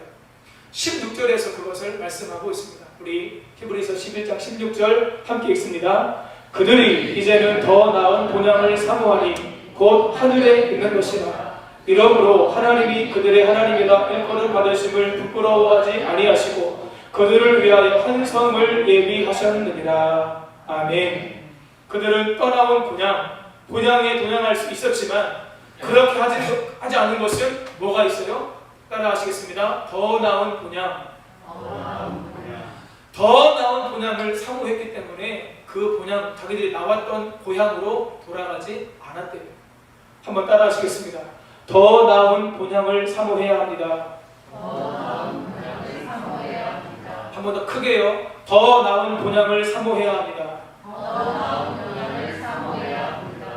16절에서 그것을 말씀하고 있습니다. 우리 히브리서 11장 16절 함께 읽습니다. 그들이 이제는 더 나은 본향을 사모하니 곧 하늘에 있는 것이라. 이러므로 하나님이 그들의 하나님이라 일컬음 받으심을 부끄러워하지 아니하시고 그들을 위하여 한 성을 예비하셨느니라. 아멘. 그들은 떠나온 본향에 동향할 수 있었지만 그렇게 하지 않은 것은 뭐가 있어요? 따라 하시겠습니다. 더 나은 본향. 더 나은 본향을 사모했기 때문에 그 본향, 자기들이 나왔던 고향으로 돌아가지 않았대요. 한번 따라 하시겠습니다. 더 나은 본향을 사모해야 합니다. 한 번 더 크게요. 더 나은 본향을 사모해야 합니다.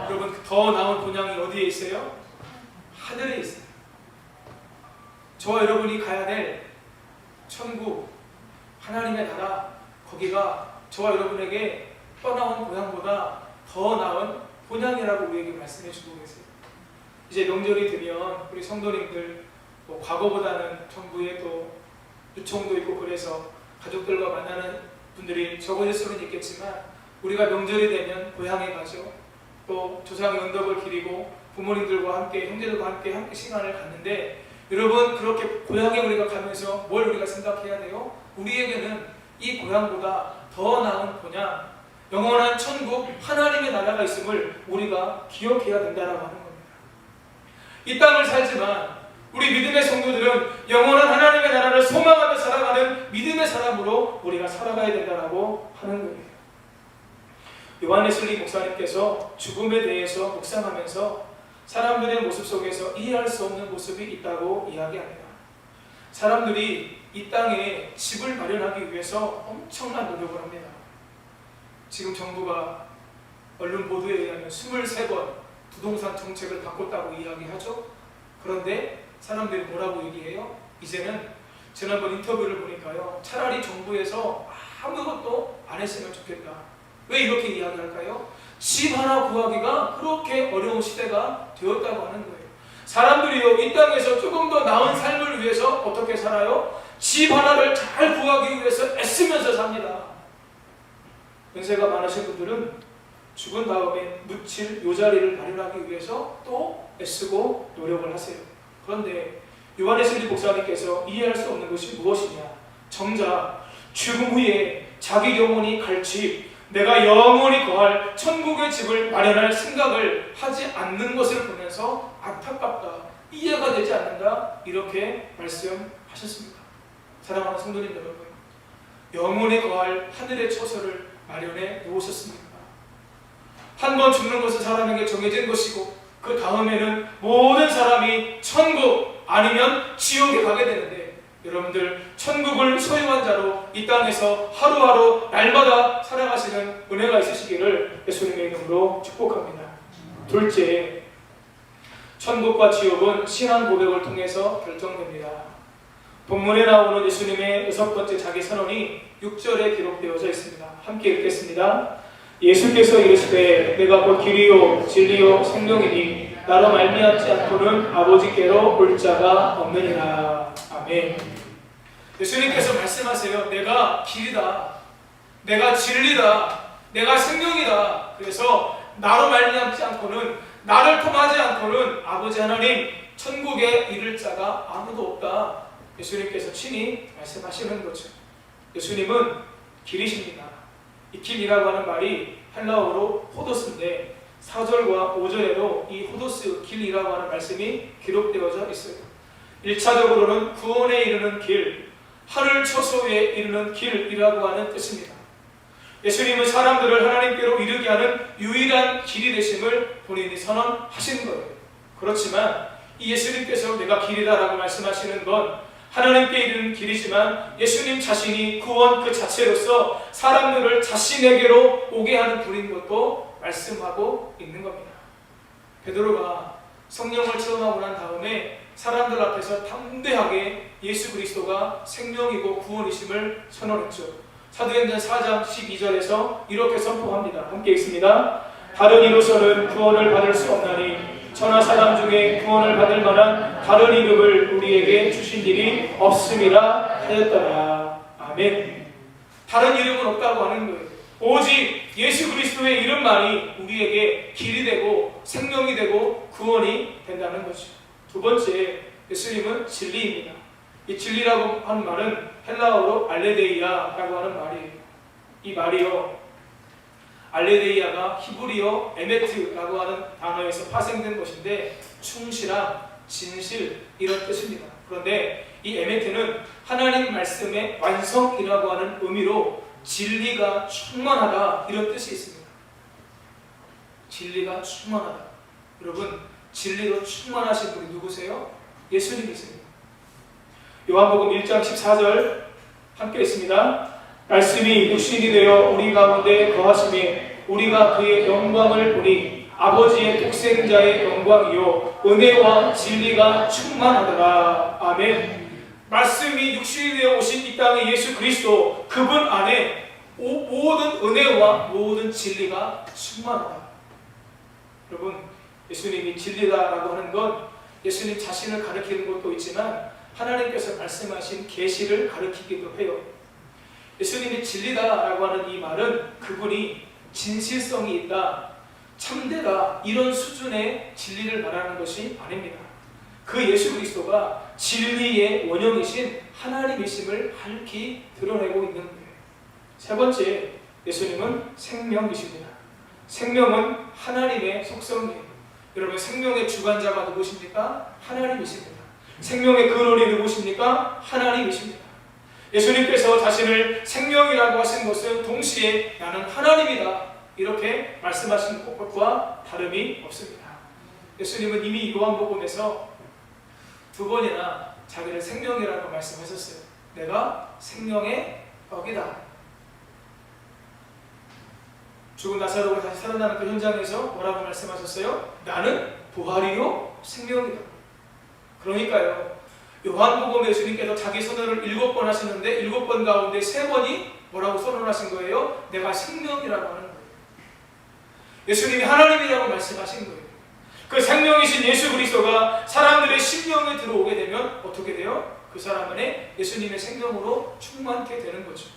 여러분, 더 나은 본향이 어디에 있어요? 하늘에 있어요. 저와 여러분이 가야 될 천국, 하나님의 나라, 거기가 저와 여러분에게 떠나온 고향보다 더 나은 본향이라고 우리에게 말씀해 주고 계세요. 이제 명절이 되면 우리 성도님들 과거보다는 정부에 또 요청도 있고 그래서 가족들과 만나는 분들이 적어질 수는 있겠지만, 우리가 명절이 되면 고향에 가죠. 또 조상의 언덕을 기리고 부모님들과 함께, 형제들과 함께 시간을 갖는데, 여러분, 그렇게 고향에 우리가 가면서 뭘 우리가 생각해야 돼요? 우리에게는 이 고향보다 더 나은 본향, 영원한 천국, 하나님의 나라가 있음을 우리가 기억해야 된다라고 하는 겁니다. 이 땅을 살지만 우리 믿음의 성도들은 영원한 하나님의 나라를 소망하며 살아가는 믿음의 사람으로 우리가 살아가야 된다라고 하는 거예요. 요한 웨슬리 목사님께서 죽음에 대해서 묵상하면서 사람들의 모습 속에서 이해할 수 없는 모습이 있다고 이야기합니다. 사람들이 이 땅에 집을 마련하기 위해서 엄청난 노력을 합니다. 지금 정부가 언론 보도에 의하면 23번 부동산 정책을 바꿨다고 이야기하죠. 그런데 사람들이 뭐라고 얘기해요? 이제는 지난번 인터뷰를 보니까요, 차라리 정부에서 아무것도 안 했으면 좋겠다. 왜 이렇게 이야기할까요? 집 하나 구하기가 그렇게 어려운 시대가 되었다고 하는 거예요. 사람들이요, 이 땅에서 조금 더 나은 삶을 위해서 어떻게 살아요? 집 하나를 잘 구하기 위해서 애쓰면서 삽니다. 연세가 많으신 분들은 죽은 다음에 묻힐 요자리를 마련하기 위해서 또 애쓰고 노력을 하세요. 그런데 요한에슬리 목사님께서 이해할 수 없는 것이 무엇이냐? 정작 죽음 후에 자기 영혼이 갈 집, 내가 영원히 거할 천국의 집을 마련할 생각을 하지 않는 것을 보면서 안타깝다, 이해가 되지 않는다, 이렇게 말씀하셨습니다. 사랑하는 성도님 여러분, 영원히 거할 하늘의 처소를 마련해 놓으셨습니까? 한 번 죽는 것은 사람에게 정해진 것이고 그 다음에는 모든 사람이 천국 아니면 지옥에 가게 되는데, 여러분들 천국을 소유한 자로 이 땅에서 하루하루 날마다 살아가시는 은혜가 있으시기를 예수님의 이름으로 축복합니다. 둘째, 천국과 지옥은 신앙 고백을 통해서 결정됩니다. 본문에 나오는 예수님의 6번째 자기 선언이 6절에 기록되어져 있습니다. 함께 읽겠습니다. 예수께서 이르시되 내가 곧 길이요 진리요 생명이니 나로 말미암지 않고는 아버지께로 올 자가 없느니라. 아멘. 예수님께서 말씀하세요. 내가 길이다, 내가 진리다, 내가 생명이다. 그래서 나로 말미암지 않고는, 나를 통하지 않고는 아버지 하나님 천국에 이를 자가 아무도 없다. 예수님께서 친히 말씀하시는 거죠. 예수님은 길이십니다. 이 길이라고 하는 말이 헬라어로 호도스인데 4절과 5절에도 이 호도스 길이라고 하는 말씀이 기록되어져 있어요. 1차적으로는 구원에 이르는 길, 하늘 처소에 이르는 길이라고 하는 뜻입니다. 예수님은 사람들을 하나님께로 이르게 하는 유일한 길이 되심을 본인이 선언하신 거예요. 그렇지만 이 예수님께서 내가 길이다라고 말씀하시는 건 하나님께 이르는 길이지만 예수님 자신이 구원 그 자체로서 사람들을 자신에게로 오게 하는 분인 것도 말씀하고 있는 겁니다. 베드로가 성령을 체험하고 난 다음에 사람들 앞에서 담대하게 예수 그리스도가 생명이고 구원이심을 선언했죠. 사도행전 4장 12절에서 이렇게 선포합니다. 함께 읽습니다. 다른 이로서는 구원을 받을 수 없나니 천하 사람 중에 구원을 받을 만한 다른 이름을 우리에게 주신 일이 없음이라 하였더라. 아멘. 다른 이름은 없다고 하는 거예요. 오직 예수 그리스도의 이름만이 우리에게 길이 되고 생명이 되고 구원이 된다는 것이죠. 두 번째, 예수님은 진리입니다. 이 진리라고 하는 말은 헬라어로 알레데이아라고 하는 말이에요. 이 말이요, 알레데이아가 히브리어 에메트라고 하는 단어에서 파생된 것인데 충실함, 진실 이런 뜻입니다. 그런데 이 에메트는 하나님 말씀의 완성이라고 하는 의미로 진리가 충만하다 이런 뜻이 있습니다. 진리가 충만하다. 여러분, 진리로 충만하신 분이 누구세요? 예수님이십니다. 요한복음 1장 14절 함께 있습니다. 말씀이 육신이 되어 우리 가운데 거하심에 우리가 그의 영광을 보니 아버지의 독생자의 영광이요 은혜와 진리가 충만하더라. 아멘. 말씀이 육신이 되어 오신 이 땅의 예수 그리스도, 그분 안에 모든 은혜와 모든 진리가 충만하다. 여러분, 예수님이 진리다라고 하는 건 예수님 자신을 가리키는 것도 있지만 하나님께서 말씀하신 계시를 가리키기도 해요. 예수님이 진리다라고 하는 이 말은 그분이 진실성이 있다, 참되다 이런 수준의 진리를 말하는 것이 아닙니다. 그 예수 그리스도가 진리의 원형이신 하나님이심을 밝히 드러내고 있는 거예요. 세 번째, 예수님은 생명이십니다. 생명은 하나님의 속성이에요. 여러분, 생명의 주관자가 누구십니까? 하나님이십니다. 생명의 근원이 누구십니까? 하나님이십니다. 예수님께서 자신을 생명이라고 하신 것은 동시에 나는 하나님이다 이렇게 말씀하신 것과 다름이 없습니다. 예수님은 이미 요한복음에서 2번이나 자기를 생명이라고 말씀하셨어요. 내가 생명의 떡이다. 죽은 나사로가 다시 살아나는 그 현장에서 뭐라고 말씀하셨어요? 나는 부활이요 생명이다. 그러니까요, 요한복음에 예수님께서 자기 선언을 7번 하시는데 7번 가운데 3번이 뭐라고 선언하신 거예요? 내가 생명이라고 하는 거예요. 예수님이 하나님이라고 말씀하신 거예요. 그 생명이신 예수 그리스도가 사람들의 심령에 들어오게 되면 어떻게 돼요? 그 사람 안에 예수님의 생명으로 충만케 되는 거죠.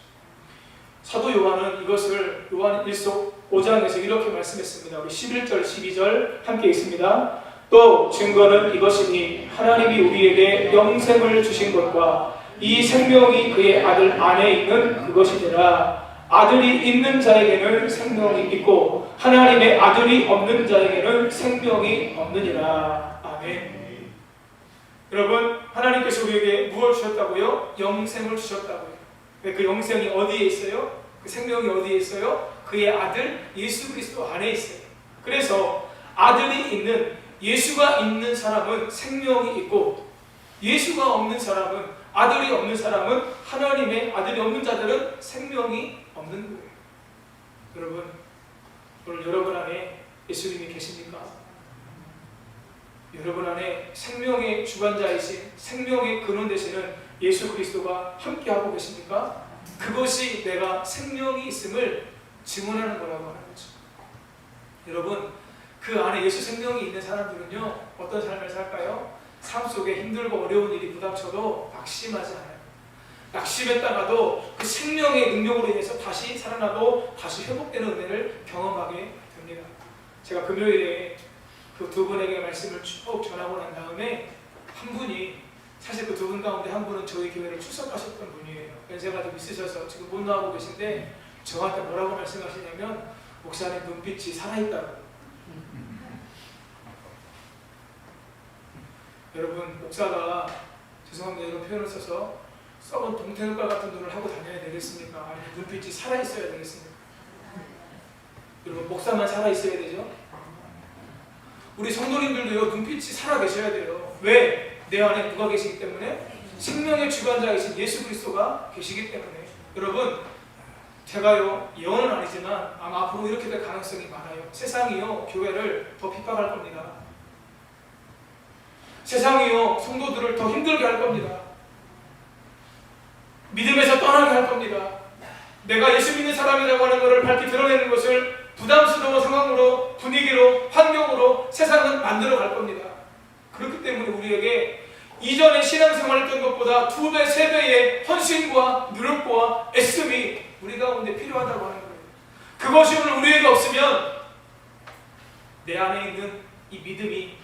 사도 요한은 이것을 요한 1서 5장에서 이렇게 말씀했습니다. 우리 11절 12절 함께 읽습니다. 또 증거는 이것이니 하나님이 우리에게 영생을 주신 것과 이 생명이 그의 아들 안에 있는 그것이니라. 아들이 있는 자에게는 생명이 있고 하나님의 아들이 없는 자에게는 생명이 없느니라. 아멘. 여러분, 하나님께서 우리에게 무엇을 주셨다고요? 영생을 주셨다고요. 그 영생이 어디에 있어요? 그 생명이 어디에 있어요? 그의 아들 예수 그리스도 안에 있어요. 그래서 아들이 있는, 예수가 있는 사람은 생명이 있고, 예수가 없는 사람은, 아들이 없는 사람은, 하나님의 아들이 없는 자들은 생명이 없는 거예요. 여러분, 오늘 여러분 안에 예수님이 계십니까? 여러분 안에 생명의 주관자이신, 생명의 근원 되시는 예수 그리스도가 함께하고 계십니까? 그것이 내가 생명이 있음을 증언하는 거라고 하는 거죠. 여러분, 그 안에 예수 생명이 있는 사람들은요, 어떤 삶을 살까요? 삶 속에 힘들고 어려운 일이 부닥쳐도 낙심하지 않아요. 낙심했다가도 그 생명의 능력으로 인해서 다시 살아나고 다시 회복되는 은혜를 경험하게 됩니다. 제가 금요일에 그 두 분에게 말씀을 쭉 전하고 난 다음에 한 분이, 사실 그 두 분 가운데 한 분은 저희 교회를 출석하셨던 분이에요. 연세가 좀 있으셔서 지금 못 나오고 계신데 저한테 뭐라고 말씀하시냐면, 목사님 눈빛이 살아있다고. 여러분, 목사가, 죄송합니다 이런 표현을 써서, 썩은 동태눈깔 같은 눈을 하고 다녀야 되겠습니까? 아니면 눈빛이 살아있어야 되겠습니까? 여러분, 목사만 살아있어야 되죠? 우리 성도님들도요, 눈빛이 살아계셔야 돼요. 왜? 내 안에 누가 계시기 때문에? 생명의 주관자이신 예수 그리스도가 계시기 때문에. 여러분, 제가요, 예언은 아니지만 아마 앞으로 이렇게 될 가능성이 많아요. 세상이요, 교회를 더 핍박할 겁니다. 세상이요, 성도들을 더 힘들게 할 겁니다. 믿음에서 떠나게 할 겁니다. 내가 예수 믿는 사람이라고 하는 것을 밝히 드러내는 것을 부담스러운 상황으로, 분위기로, 환경으로 세상은 만들어 갈 겁니다. 그렇기 때문에 우리에게 이전에 신앙생활을 했던 것보다 2배, 3배의 헌신과 노력과 애씀이 우리 가운데 필요하다고 하는 거예요. 그것이 오늘 우리에게 없으면 내 안에 있는 이 믿음이,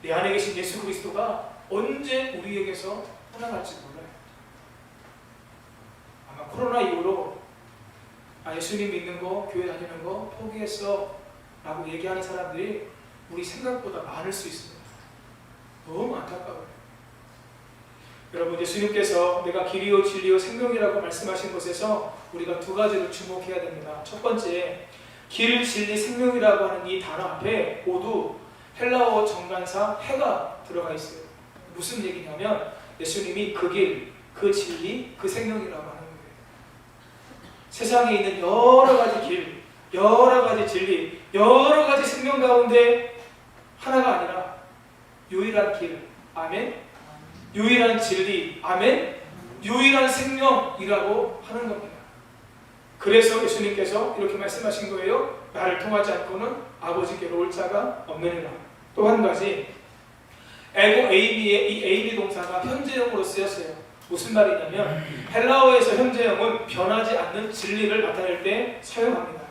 내 안에 계신 예수 그리스도가 언제 우리에게서 떠나갈지 몰라요. 아마 코로나 이후로 예수님 믿는 거, 교회 다니는 거 포기했어 라고 얘기하는 사람들이 우리 생각보다 많을 수 있습니다. 너무 안타까워요. 여러분, 예수님께서 내가 길이요 진리요 생명이라고 말씀하신 것에서 우리가 2가지를 주목해야 됩니다. 첫 번째, 길, 진리, 생명이라고 하는 이 단어 앞에 모두 헬라어 정관사 해가 들어가 있어요. 무슨 얘기냐면 예수님이 그 길, 그 진리, 그 생명이라고 하는 거예요. 세상에 있는 여러 가지 길, 여러 가지 진리, 여러 가지 생명 가운데 하나가 아니라 유일한 길, 아멘, 유일한 진리, 아멘, 유일한 생명이라고 하는 겁니다. 그래서 예수님께서 이렇게 말씀하신 거예요. 나를 통하지 않고는 아버지께로 올 자가 없느니라. 또 한 가지, 에고 에이미의 이 에이미 동사가 현재형으로 쓰였어요. 무슨 말이냐면 헬라어에서 현재형은 변하지 않는 진리를 나타낼 때 사용합니다.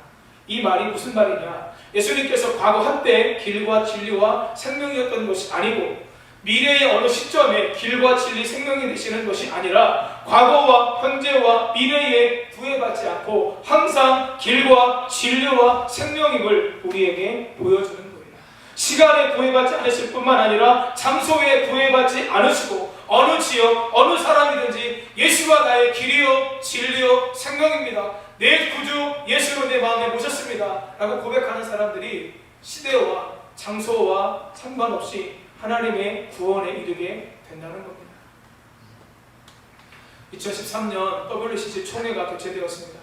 이 말이 무슨 말이냐, 예수님께서 과거 한때 길과 진리와 생명이었던 것이 아니고 미래의 어느 시점에 길과 진리, 생명이 되시는 것이 아니라 과거와 현재와 미래에 구애받지 않고 항상 길과 진리와 생명임을 우리에게 보여주는 거예요. 시간에 구애받지 않으실 뿐만 아니라 장소에 구애받지 않으시고 어느 지역, 어느 사람이든지 예수가 나의 길이요, 진리요, 생명입니다. 내 구주 예수로 내 마음에 모셨습니다 라고 고백하는 사람들이 시대와 장소와 상관없이 하나님의 구원에 이르게 된다는 겁니다. 2013년 WCC 총회가 개최되었습니다.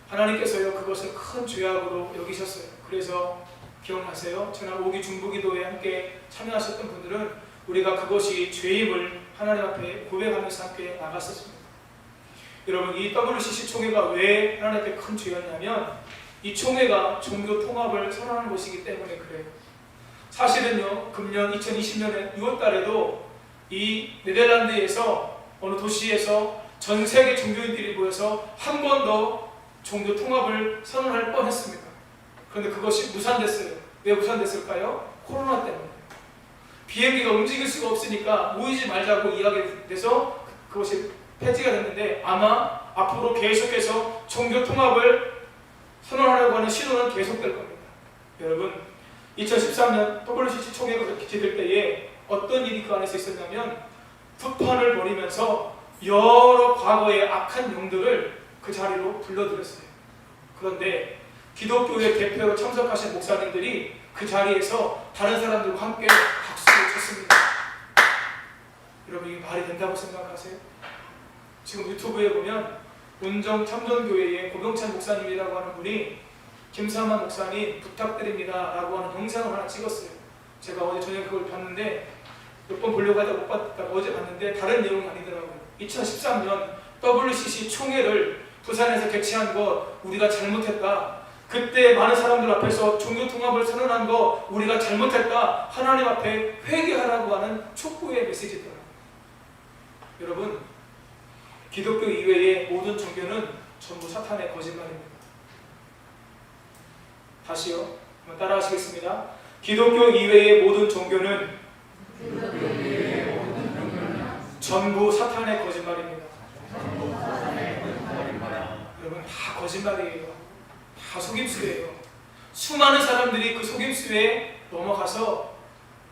하나님께서요 그것을 큰 죄악으로 여기셨어요. 그래서 기억나세요? 지난 5기 중부기도에 함께 참여하셨던 분들은 우리가 그것이 죄임을 하나님 앞에 고백하면서 함께 나갔었습니다. 여러분, 이 WCC 총회가 왜 하나님 앞에 큰 죄였냐면 이 총회가 종교 통합을 선언하는 것이기 때문에 그래요. 사실은요, 금년 2020년에 6월 달에도 이 네덜란드에서 어느 도시에서 전 세계 종교인들이 모여서 한 번 더 종교 통합을 선언할 뻔했습니다. 그런데 그것이 무산됐어요. 왜 무산됐을까요? 코로나 때문에. 비행기가 움직일 수가 없으니까 모이지 말자고 이야기가 돼서 그것이 폐지가 됐는데 아마 앞으로 계속해서 종교 통합을 선언하려고 하는 시도는 계속될 겁니다. 여러분, 2013년 WCC 총회가 개최될 때에 어떤 일이 그 안에서 있었냐면 푸판을 벌이면서 여러 과거의 악한 영들을 그 자리로 불러들였어요. 그런데 기독교의 대표로 참석하신 목사님들이 그 자리에서 다른 사람들과 함께 박수를 쳤습니다. 여러분, 이게 말이 된다고 생각하세요? 지금 유튜브에 보면 운정 참전교회의 고병찬 목사님이라고 하는 분이 김삼환 목사님 부탁드립니다 라고 하는 영상을 하나 찍었어요. 제가 어제 저녁에 그걸 봤는데 몇 번 보려고 하다가 못 봤다가 어제 봤는데 다른 내용이 아니더라고요. 2013년 WCC 총회를 부산에서 개최한 것 우리가 잘못했다. 그때 많은 사람들 앞에서 종교 통합을 선언한 거 우리가 잘못했다. 하나님 앞에 회개하라고 하는 촉구의 메시지더라고요. 여러분, 기독교 이외의 모든 종교는 전부 사탄의 거짓말입니다. 다시요. 한번 따라 하시겠습니다. 기독교 이외의 모든 종교는 전부 사탄의 거짓말입니다. 여러분, 다 거짓말이에요. 다 속임수예요. 수많은 사람들이 그 속임수에 넘어가서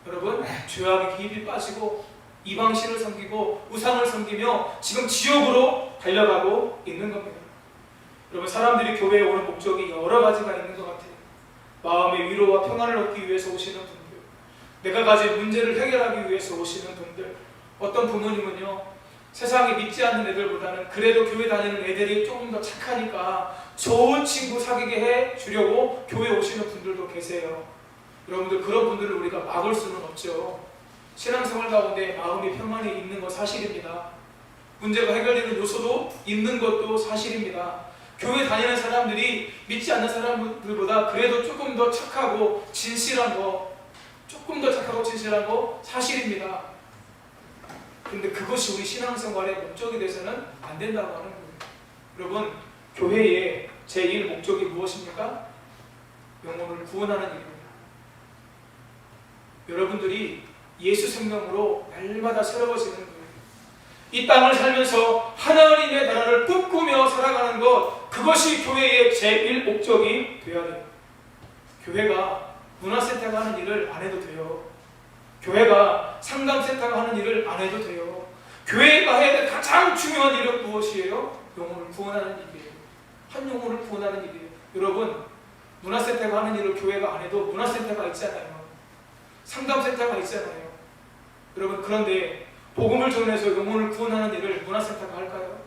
여러분 죄악에 깊이 빠지고 이방신을 섬기고 우상을 섬기며 지금 지옥으로 달려가고 있는 겁니다. 여러분, 사람들이 교회에 오는 목적이 여러 가지가 있는 것 같아요. 마음의 위로와 평안을 얻기 위해서 오시는 분들, 내가 가진 문제를 해결하기 위해서 오시는 분들, 어떤 부모님은요 세상에 믿지 않는 애들보다는 그래도 교회 다니는 애들이 조금 더 착하니까 좋은 친구 사귀게 해 주려고 교회 오시는 분들도 계세요. 여러분들, 그런 분들을 우리가 막을 수는 없죠. 신앙생활 가운데 마음의 평안이 있는 것 사실입니다. 문제가 해결되는 요소도 있는 것도 사실입니다. 교회 다니는 사람들이 믿지 않는 사람들보다 그래도 조금 더 착하고 진실한 거, 조금 더 착하고 진실한 거 사실입니다. 근데 그것이 우리 신앙생활의 목적이 돼서는 안 된다고 하는 거예요. 여러분, 교회의 제1 목적이 무엇입니까? 영혼을 구원하는 일입니다. 여러분들이 예수 생명으로 날마다 새로워지는 거예요. 이 땅을 살면서 하나님의 나라를 꿈꾸며 살아가는 것, 그것이 교회의 제1 목적이 되어야 돼요. 교회가 문화센터가 하는 일을 안 해도 돼요. 교회가 상담센터가 하는 일을 안 해도 돼요. 교회가 해야 될 가장 중요한 일은 무엇이에요? 영혼을 구원하는 일이에요. 한 영혼을 구원하는 일이에요. 여러분, 문화센터가 하는 일을 교회가 안 해도 문화센터가 있잖아요. 상담센터가 있잖아요. 여러분, 그런데 복음을 전해서 영혼을 구원하는 일을 문화센터가 할까요?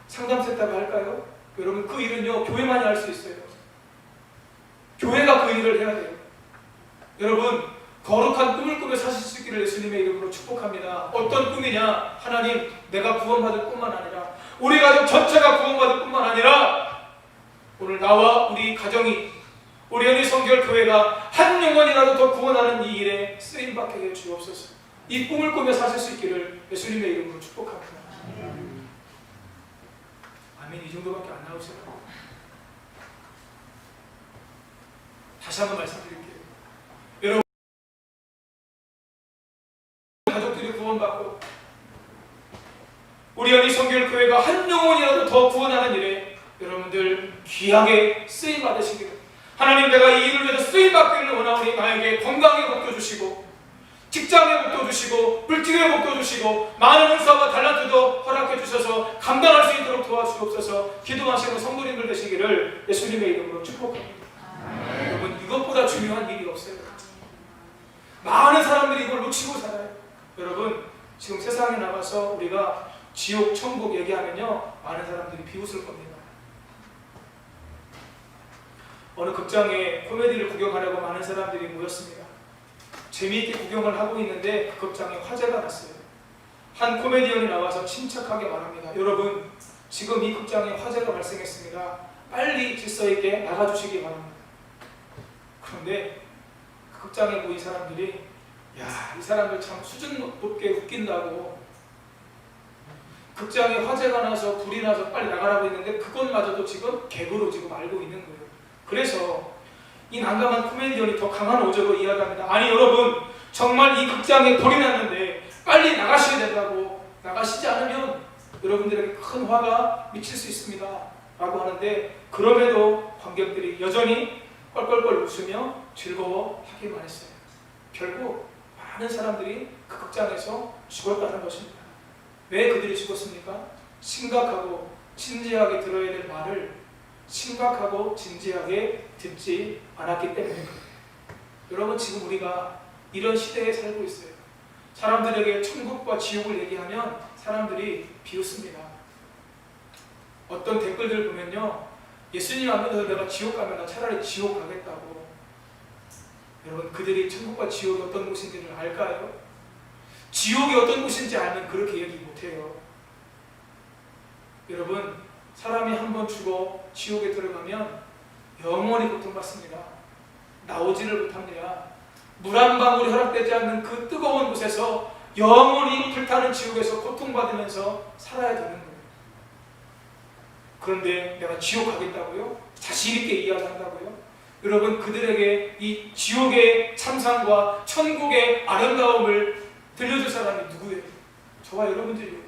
상담센터가 할까요? 여러분, 그 일은요 교회만이 할 수 있어요. 교회가 그 일을 해야 돼요. 여러분, 거룩한 꿈을 꾸며 사실 수 있기를 예수님의 이름으로 축복합니다. 어떤 꿈이냐? 하나님, 내가 구원받을 뿐만 아니라 우리 가족 전체가 구원받을 뿐만 아니라 오늘 나와 우리 가정이, 우리 연희 성결 교회가 한 영혼이라도 더 구원하는 이 일에 쓰임받게 해 주옵소서. 이 꿈을 꾸며 사실 수 있기를 예수님의 이름으로 축복합니다. 아멘. 이 정도밖에 안 나오세요. 다시 한번 말씀드릴게요. 여러분, 가족들이 구원받고 우리 연희 성결 교회가 한 영혼이라도 더 구원하는 일에 여러분들 귀하게 쓰임 받으시기를, 하나님, 내가 이 일을 위해서 쓰임 받기를 원하오니 나에게 건강의 복도 주시고 직장의 복도 주시고 물질의 복도 주시고 많은 은사와 달란트도 허락해 주셔서 감당할 수 있도록 도와주옵소서. 기도하시는 성도님들 되시기를 예수님의 이름으로 축복합니다. 여러분, 이것보다 중요한 일이 없어요. 많은 사람들이 이걸 놓치고 살아요. 여러분, 지금 세상에 나가서 우리가 지옥, 천국 얘기하면요 많은 사람들이 비웃을 겁니다. 어느 극장에 코미디를 구경하려고 많은 사람들이 모였습니다. 재미있게 구경을 하고 있는데 그 극장에 화재가 났어요. 한 코미디언이 나와서 침착하게 말합니다. 여러분, 지금 이 극장에 화재가 발생했습니다. 빨리 질서 있게 나가주시기 바랍니다. 그런데 그 극장에 모인 사람들이 이 사람들 참 수준 높게 웃긴다고 극장에 화재가 나서 불이 나서 빨리 나가라고 했는데 그것마저도 지금 개그로 지금 알고 있는 거예요. 그래서 이 난감한 코미디언이 더 강한 어조로 이야기합니다. 아니 여러분, 정말 이 극장에 불이 났는데 빨리 나가셔야 된다고. 나가시지 않으면 여러분들에게 큰 화가 미칠 수 있습니다 라고 하는데, 그럼에도 관객들이 여전히 껄껄껄 웃으며 즐거워하기만 했어요. 결국 많은 사람들이 그 극장에서 죽었다는 것입니다. 왜 그들이 죽었습니까? 심각하고 진지하게 들어야 될 말을 심각하고 진지하게 듣지 않았기 때문입니다. 여러분, 지금 우리가 이런 시대에 살고 있어요. 사람들에게 천국과 지옥을 얘기하면 사람들이 비웃습니다. 어떤 댓글들 보면요, 예수님 안 믿어서 내가 지옥 가면 나 차라리 지옥 가겠다고. 여러분, 그들이 천국과 지옥이 어떤 곳인지를 알까요? 지옥이 어떤 곳인지 알면 그렇게 얘기 못해요. 여러분, 사람이 한번 죽어 지옥에 들어가면 영원히 고통받습니다. 나오지를 못합니다. 물 한 방울이 허락되지 않는 그 뜨거운 곳에서 영원히 불타는 지옥에서 고통받으면서 살아야 되는 거예요. 그런데 내가 지옥 가겠다고요? 자신 있게 이야기한다고요? 여러분, 그들에게 이 지옥의 참상과 천국의 아름다움을 들려줄 사람이 누구예요? 저와 여러분들이에요.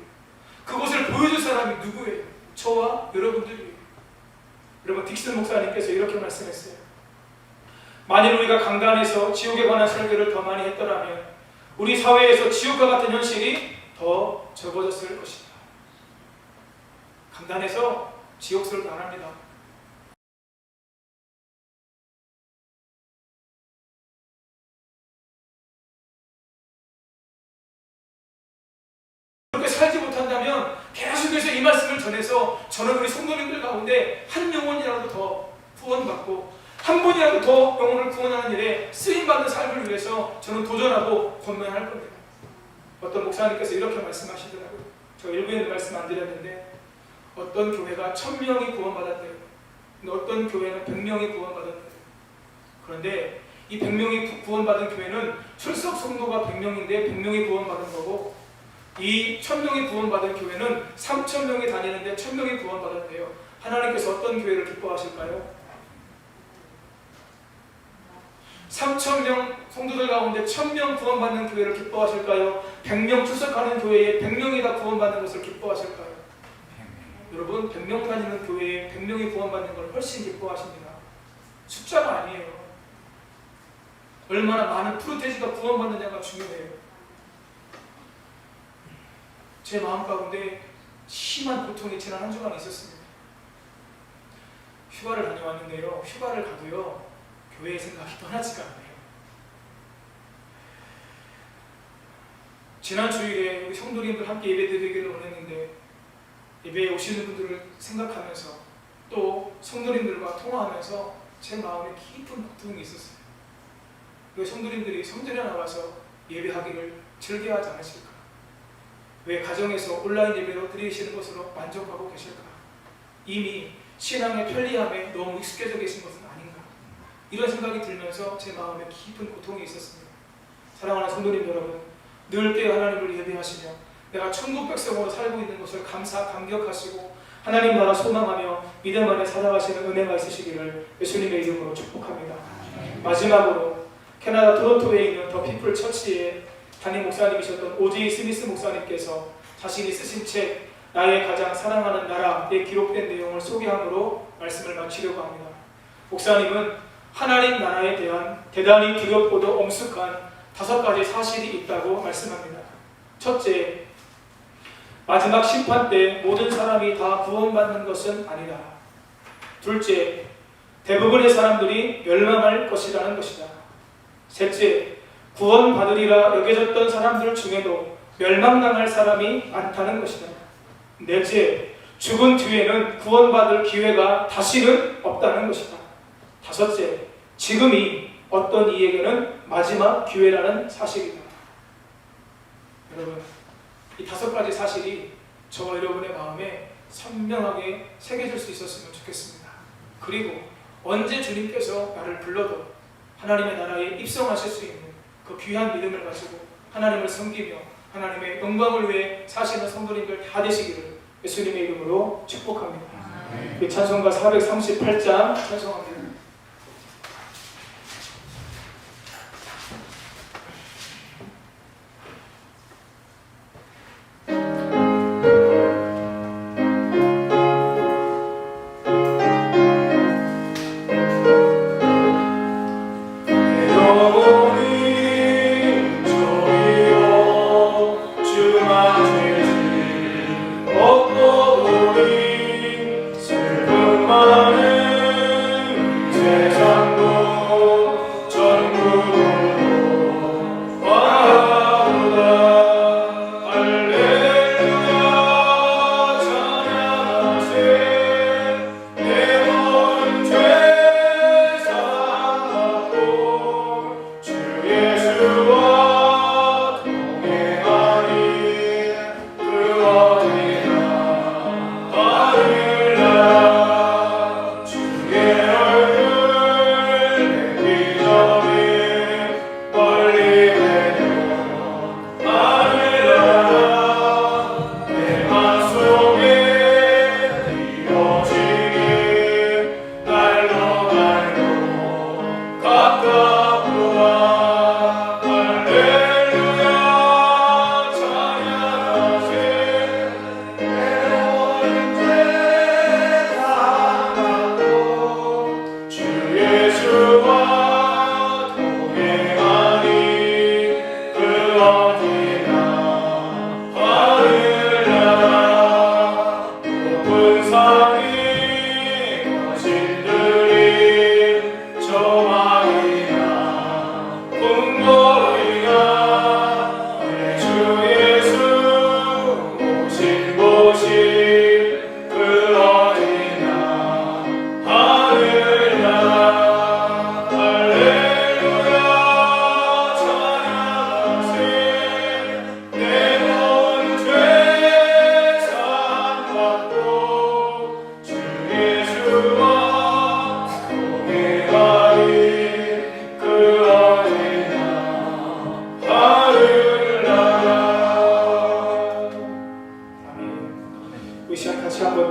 그곳을 보여줄 사람이 누구예요? 저와 여러분들이에요. 여러분, 딕슨 목사님께서 이렇게 말씀했어요. 만일 우리가 강단에서 지옥에 관한 설교를 더 많이 했더라면 우리 사회에서 지옥과 같은 현실이 더 적어졌을 것이다. 강단에서 지옥설을 안 합니다. 그렇게 살지 못한다면 계속해서 이 말씀을 전해서 저는 우리 성도님들 가운데 한 영혼이라도 더 구원받고 한 분이라도 더 영혼을 구원하는 일에 쓰임받는 삶을 위해서 저는 도전하고 권면할 겁니다. 어떤 목사님께서 이렇게 말씀하시더라고요. 저 일부에는 말씀 안 드렸는데 어떤 교회가 1000명이 구원받았대요. 근데 어떤 교회는 100명이 구원받았대요. 그런데 이 100명이 구원받은 교회는 출석 성도가 100명인데 100명이 구원받은 거고, 이 1000명이 구원받은 교회는 3000명이 다니는데 1000명이 구원받았대요. 하나님께서 어떤 교회를 기뻐하실까요? 3000명 성도들 가운데 1000명 구원받는 교회를 기뻐하실까요? 100명 출석하는 교회에 100명이 다 구원받는 것을 기뻐하실까요? 여러분, 100명 다니는 교회에 100명이 구원받는 걸 훨씬 기뻐하십니다. 숫자가 아니에요. 얼마나 많은 프로테지가 구원받느냐가 중요해요. 제 마음 가운데 심한 고통이 지난 한 주간 있었습니다. 휴가를 다녀왔는데요, 휴가를 가도요 교회의 생각이 떠나지가 않아요. 지난 주일에 우리 성도님들 함께 예배드리기를 원했는데 예배에 오시는 분들을 생각하면서 또 성도님들과 통화하면서 제 마음에 깊은 고통이 있었어요. 왜 성도님들이 성전에 나와서 예배하기를 즐겨하지 않으실까? 왜 가정에서 온라인 예배로 드리시는 것으로 만족하고 계실까? 이미 신앙의 편리함에 너무 익숙해져 계신 것은 아닌가? 이런 생각이 들면서 제 마음에 깊은 고통이 있었습니다. 사랑하는 성도님 여러분, 늘 때 하나님을 예배하시며 내가 천국 백성으로 살고 있는 것을 감격하시고 하나님 나라 소망하며 믿음 안에 살아가시는 은혜가 있으시기를 예수님의 이름으로 축복합니다. 마지막으로 캐나다 토론토에 있는 더 피플 처치의 담임 목사님이셨던 오제이 스미스 목사님께서 자신이 쓰신 책 나의 가장 사랑하는 나라에 기록된 내용을 소개함으로 말씀을 마치려고 합니다. 목사님은 하나님 나라에 대한 대단히 두렵고도 엄숙한 5가지 사실이 있다고 말씀합니다. 첫째, 마지막 심판 때 모든 사람이 다 구원받는 것은 아니다. 둘째, 대부분의 사람들이 멸망할 것이라는 것이다. 셋째, 구원받으리라 여겨졌던 사람들 중에도 멸망당할 사람이 많다는 것이다. 넷째, 죽은 뒤에는 구원받을 기회가 다시는 없다는 것이다. 다섯째, 지금이 어떤 이에게는 마지막 기회라는 사실이다. 여러분, 이 5가지 사실이 저와 여러분의 마음에 선명하게 새겨질 수 있었으면 좋겠습니다. 그리고 언제 주님께서 나를 불러도 하나님의 나라에 입성하실 수 있는 그 귀한 믿음을 가지고 하나님을 섬기며 하나님의 영광을 위해 사시는 성도님들 다 되시기를 예수님의 이름으로 축복합니다. 우리 찬송가 438장 찬송합니다.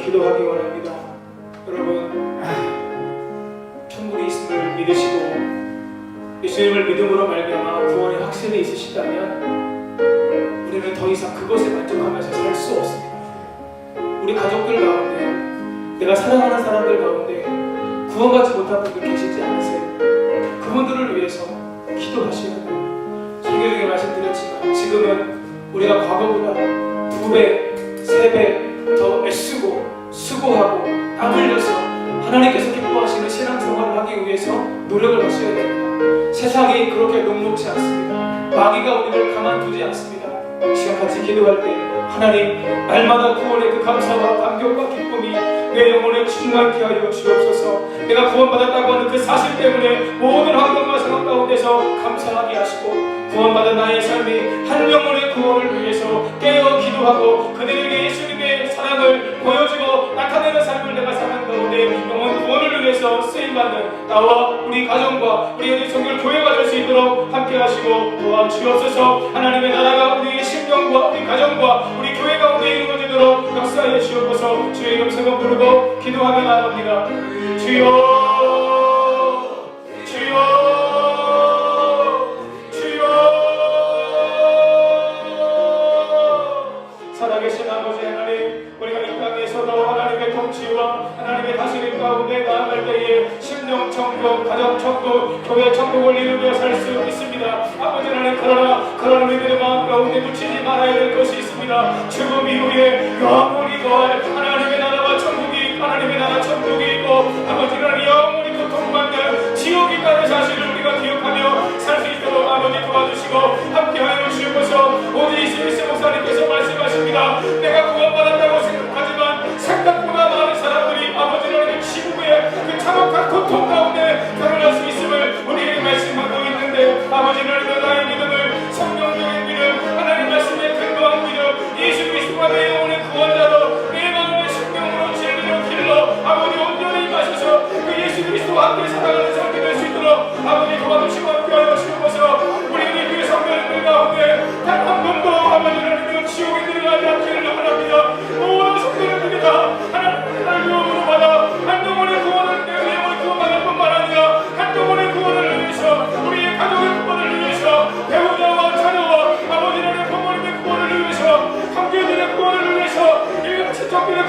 기도하기 원합니다. 여러분, 천국이 있음을 믿으시고 예수님을 믿음으로 말미암아 구원의 확신이 있으시다면 우리는 더 이상 그것에 만족하면서 살 수 없습니다. 우리 가족들 가운데, 내가 사랑하는 사람들 가운데 구원받지 못한 분들 계시지 않으세요? 그분들을 위해서 기도하셔야 돼요. 설교 중에 말씀드렸지만 지금은 우리가 과거보다 2배, 3배 더 애쓰고 수고하고 땀 흘려서 하나님께서 기뻐하시는 신앙생활을 하기 위해서 노력을 하셔야 됩니다. 세상이 그렇게 녹록지 않습니다. 마귀가 우리를 가만두지 않습니다. 이 시간 같이 기도할 때 하나님, 날마다 구원의 그 감사와 감격과 기쁨이 내 영혼에 충만케 하여 주옵소서. 내가 구원받았다고 하는 그 사실 때문에 모든 환경과 상황 가운데서 감사하게 하시고 구원받은 나의 삶이 한 영혼의 구원을 위해서 깨어 기도하고 그들에게 예수님의 사랑을 보여주고 나타내는 삶을 내가 사는 가운데 영혼 구원을 위해서 쓰임받는 나와 우리 가정과 우리 어디 성결 교회가 될 수 있도록 함께 하시고 도와주옵소서. 하나님의 나라가 우리의 심령과 우리 가정과 우리 교회 가운데 이루어지도록 역사해 주옵소서. 주의 이름 세번 부르고 기도하며 나아갑니다. 주여, 살아계신 아버지 하나님, 우리가 이 땅에서도 하나님의 통치와 하나님의 다스림 가운데 나아갈 때에 심령 천국, 가정 천국, 교회 천국을 이루며 살 수 있습니다. 아버지 하나님, 그러나 그런 우리들의 마음 가운데 묻히지 말아야 될 것이 있습니다. 죽음이 우리의 영원히 거할 하나님의 나라와 천국이, 하나님의 나라 천국이 있고 아버지 하나님 영원히 고통받는 지옥이 있다는 사실을 우리가 기억하며 살 수 있도록 아버지 도와주시고 함께하여 주시옵소서. 오늘 이스미스 목사님께서 말씀하십니다. 내가 구원받았다고 생각합니다.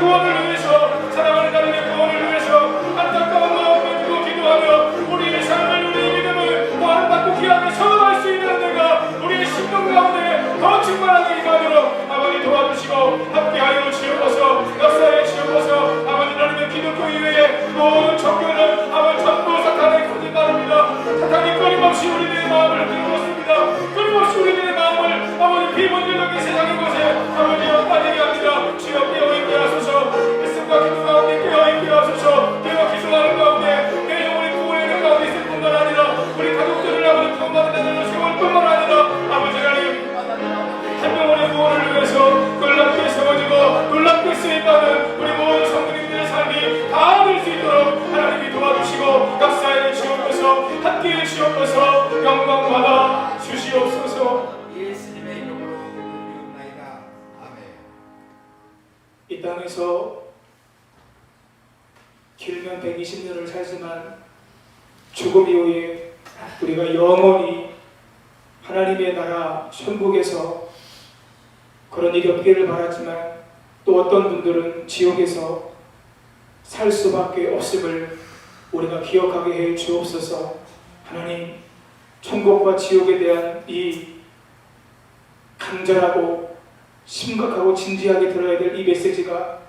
구원을 위해서 사랑하는 하나님의 구원을 위해서 안타까운 마음 가지고 기도하며 우리의 삶을 우리의 믿음을 더 아름답고 귀하게 선언할 수 있는 은혜가 우리의 심령 가운데 더 충만하게 임하도록 아버지 도와주시고 함께하여 주옵소서. 역사에 주옵소서. 아버지 하나님의 기독교 이외에 모든 종교는 아버지 전부 사탄의 거짓말입니다. 사탄이 끊임없이 우리들의 마음을 흔들었습니다. 끊임없이 우리들의 마음을 아버지 비본질적인 세상의 것에 아버지와 빠지게 합니다. 주여 깨어있게 하소서. 말씀과 기도 가운데 깨어있게 하소서. 깨어 기도하는 가운데 내 영혼이 구원의 가운데 있을 뿐만 아니라 우리 가족들을 아버지 구원받는 세월 뿐만 아니라 아버지 하나님 한 영혼의 구원을 위해서 놀랍게 세워지고 놀랍게 쓰임받는 우리 모든 성도님들의 삶이 다 될 수 있도록 하나님이 도와주시고 역사에 주옵소서. 함께해 주옵소서. 영광 받아 주시옵소서. 예수님의 이름으로 기도드리옵나이다. 아멘. 이 땅에서 길면 120년을 살지만 죽음 이후에 우리가 영원히 하나님의 나라 천국에서 그런 일이 없기를 바라지만 또 어떤 분들은 지옥에서 살 수밖에 없음을 우리가 기억하게 해 주옵소서. 하나님, 천국과 지옥에 대한 이 간절하고 심각하고 진지하게 들어야 될 이 메시지가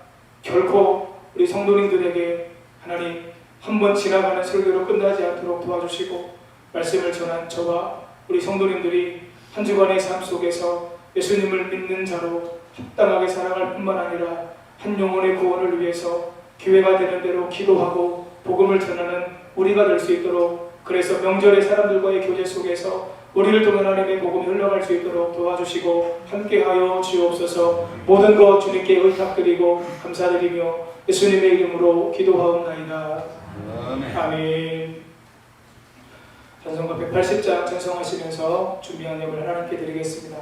결코 우리 성도님들에게 하나님 한번 지나가는 설교로 끝나지 않도록 도와주시고 말씀을 전한 저와 우리 성도님들이 한 주간의 삶 속에서 예수님을 믿는 자로 합당하게 살아갈 뿐만 아니라 한 영혼의 구원을 위해서 기회가 되는 대로 기도하고 복음을 전하는 우리가 될 수 있도록, 그래서 명절의 사람들과의 교제 속에서 우리를 통해 하나님의 복음이 흘러갈 수 있도록 도와주시고 함께하여 주옵소서. 모든 것 주님께 의탁드리고 감사드리며 예수님의 이름으로 기도하옵나이다. 아멘. 찬송가 180장 찬송하시면서 준비한 예물 하나님께 드리겠습니다.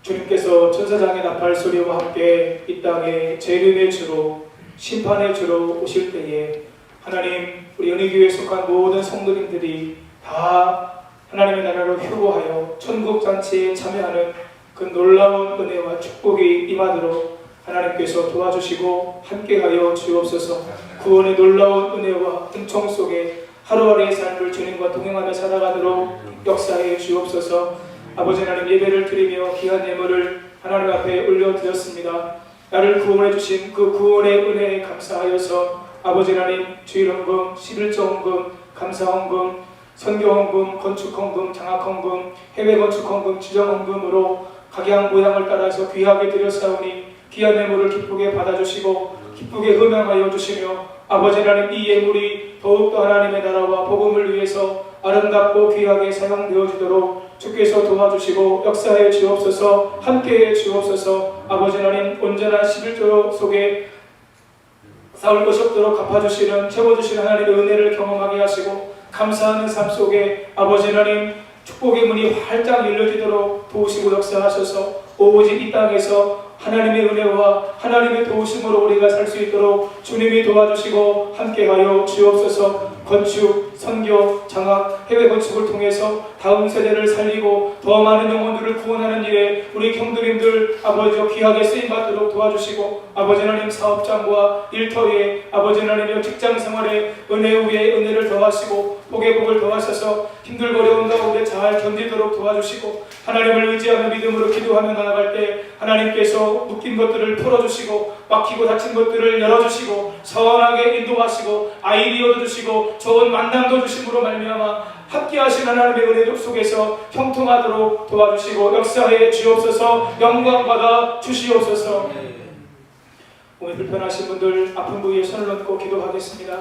주님께서 천사장의 나팔 소리와 함께 이 땅에 재림의 주로 심판의 주로 오실 때에 하나님, 우리 연희교회에 속한 모든 성도님들이 다 하나님의 나라로 휴거하여 천국잔치에 참여하는 그 놀라운 은혜와 축복이 임하도록 하나님께서 도와주시고 함께하여 주옵소서. 구원의 놀라운 은혜와 은총 속에 하루하루의 삶을 주님과 동행하며 살아가도록 역사해 주옵소서. 아버지 하나님, 예배를 드리며 귀한 예물을 하나님 앞에 올려드렸습니다. 나를 구원해 주신 그 구원의 은혜에 감사하여서 아버지 하나님, 주일헌금, 11조 헌금, 감사헌금, 선교헌금, 건축헌금, 장학헌금, 해외건축헌금, 지정헌금으로 각양 모양을 따라서 귀하게 드렸사오니 귀한 예물을 기쁘게 받아주시고 기쁘게 음양하여 주시며 아버지 하나님 이 예물이 더욱더 하나님의 나라와 복음을 위해서 아름답고 귀하게 사용되어지도록 주께서 도와주시고 역사해 주옵소서. 함께해 주옵소서. 아버지 하나님 온전한 11조 속에 싸울 것이 없도록 갚아주시는 채워주시는 하나님의 은혜를 경험하게 하시고 감사하는 삶 속에 아버지 하나님 축복의 문이 활짝 열려지도록 도우시고 역사하셔서 오직 이 땅에서 하나님의 은혜와 하나님의 도우심으로 우리가 살 수 있도록 주님이 도와주시고 함께하여 주옵소서. 건축, 선교, 장학, 해외 건축을 통해서 다음 세대를 살리고 더 많은 영혼들을 구원하는 일에 우리 경도님들 아버지여 귀하게 쓰임받도록 도와주시고 아버지 하나님 사업장과 일터에 아버지 하나님의 직장생활에 은혜 위에 은혜를 더하시고 복의 복을 더하셔서 힘들고 어려운 가운데 잘 견디도록 도와주시고 하나님을 의지하며 믿음으로 기도하며 나아갈 때 하나님께서 묶인 것들을 풀어주시고 막히고 닫힌 것들을 열어주시고 선하게 인도하시고 아이디어도 주시고 좋은 만남도 주심으로 말미암아 함께하신 하나님의 은혜 속에서 형통하도록 도와주시고 역사해 주옵소서. 영광받아 주시옵소서. 몸이 불편하신 분들 아픈 부위에 손을 얹고 기도하겠습니다.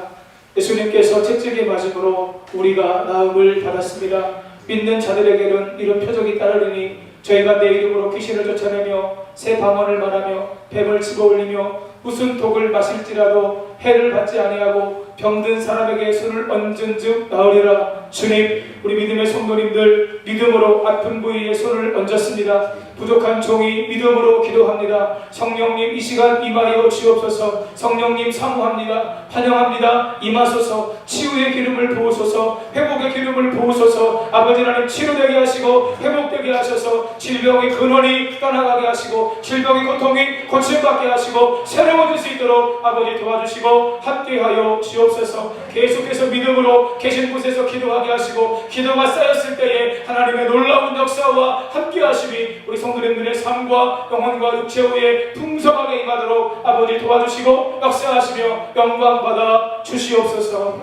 예수님께서 채찍에 맞음으로 우리가 나음을 받았습니다. 믿는 자들에게는 이런 표적이 따르리니 저희가 내 이름으로 귀신을 쫓아내며 새 방언을 말하며 뱀을 집어올리며 무슨 독을 마실지라도 해를 받지 아니하고 병든 사람에게 손을 얹은 즉 나으리라. 주님, 우리 믿음의 성도님들 믿음으로 아픈 부위에 손을 얹었습니다. 부족한 종이 믿음으로 기도합니다. 성령님 이 시간 임하여 주옵소서. 성령님 사모합니다. 환영합니다. 임하소서. 치유의 기름을 부으소서. 회복의 기름을 부으소서. 아버지 하나님 치료되게 하시고 회복되게 하셔서 질병의 근원이 떠나가게 하시고 질병의 고통이 고침받게 하시고 새로워질 수 있도록 아버지 도와주시고 함께하여 주옵소서. 계속해서 믿음으로 계신 곳에서 기도하게 하시고 기도가 쌓였을 때에 하나님의 놀라운 역사와 함께하심이 우리 성도님들의 삶과 영혼과 육체 위에 풍성하게 임하도록 아버지 도와주시고 역사하시며 영광받아 주시옵소서.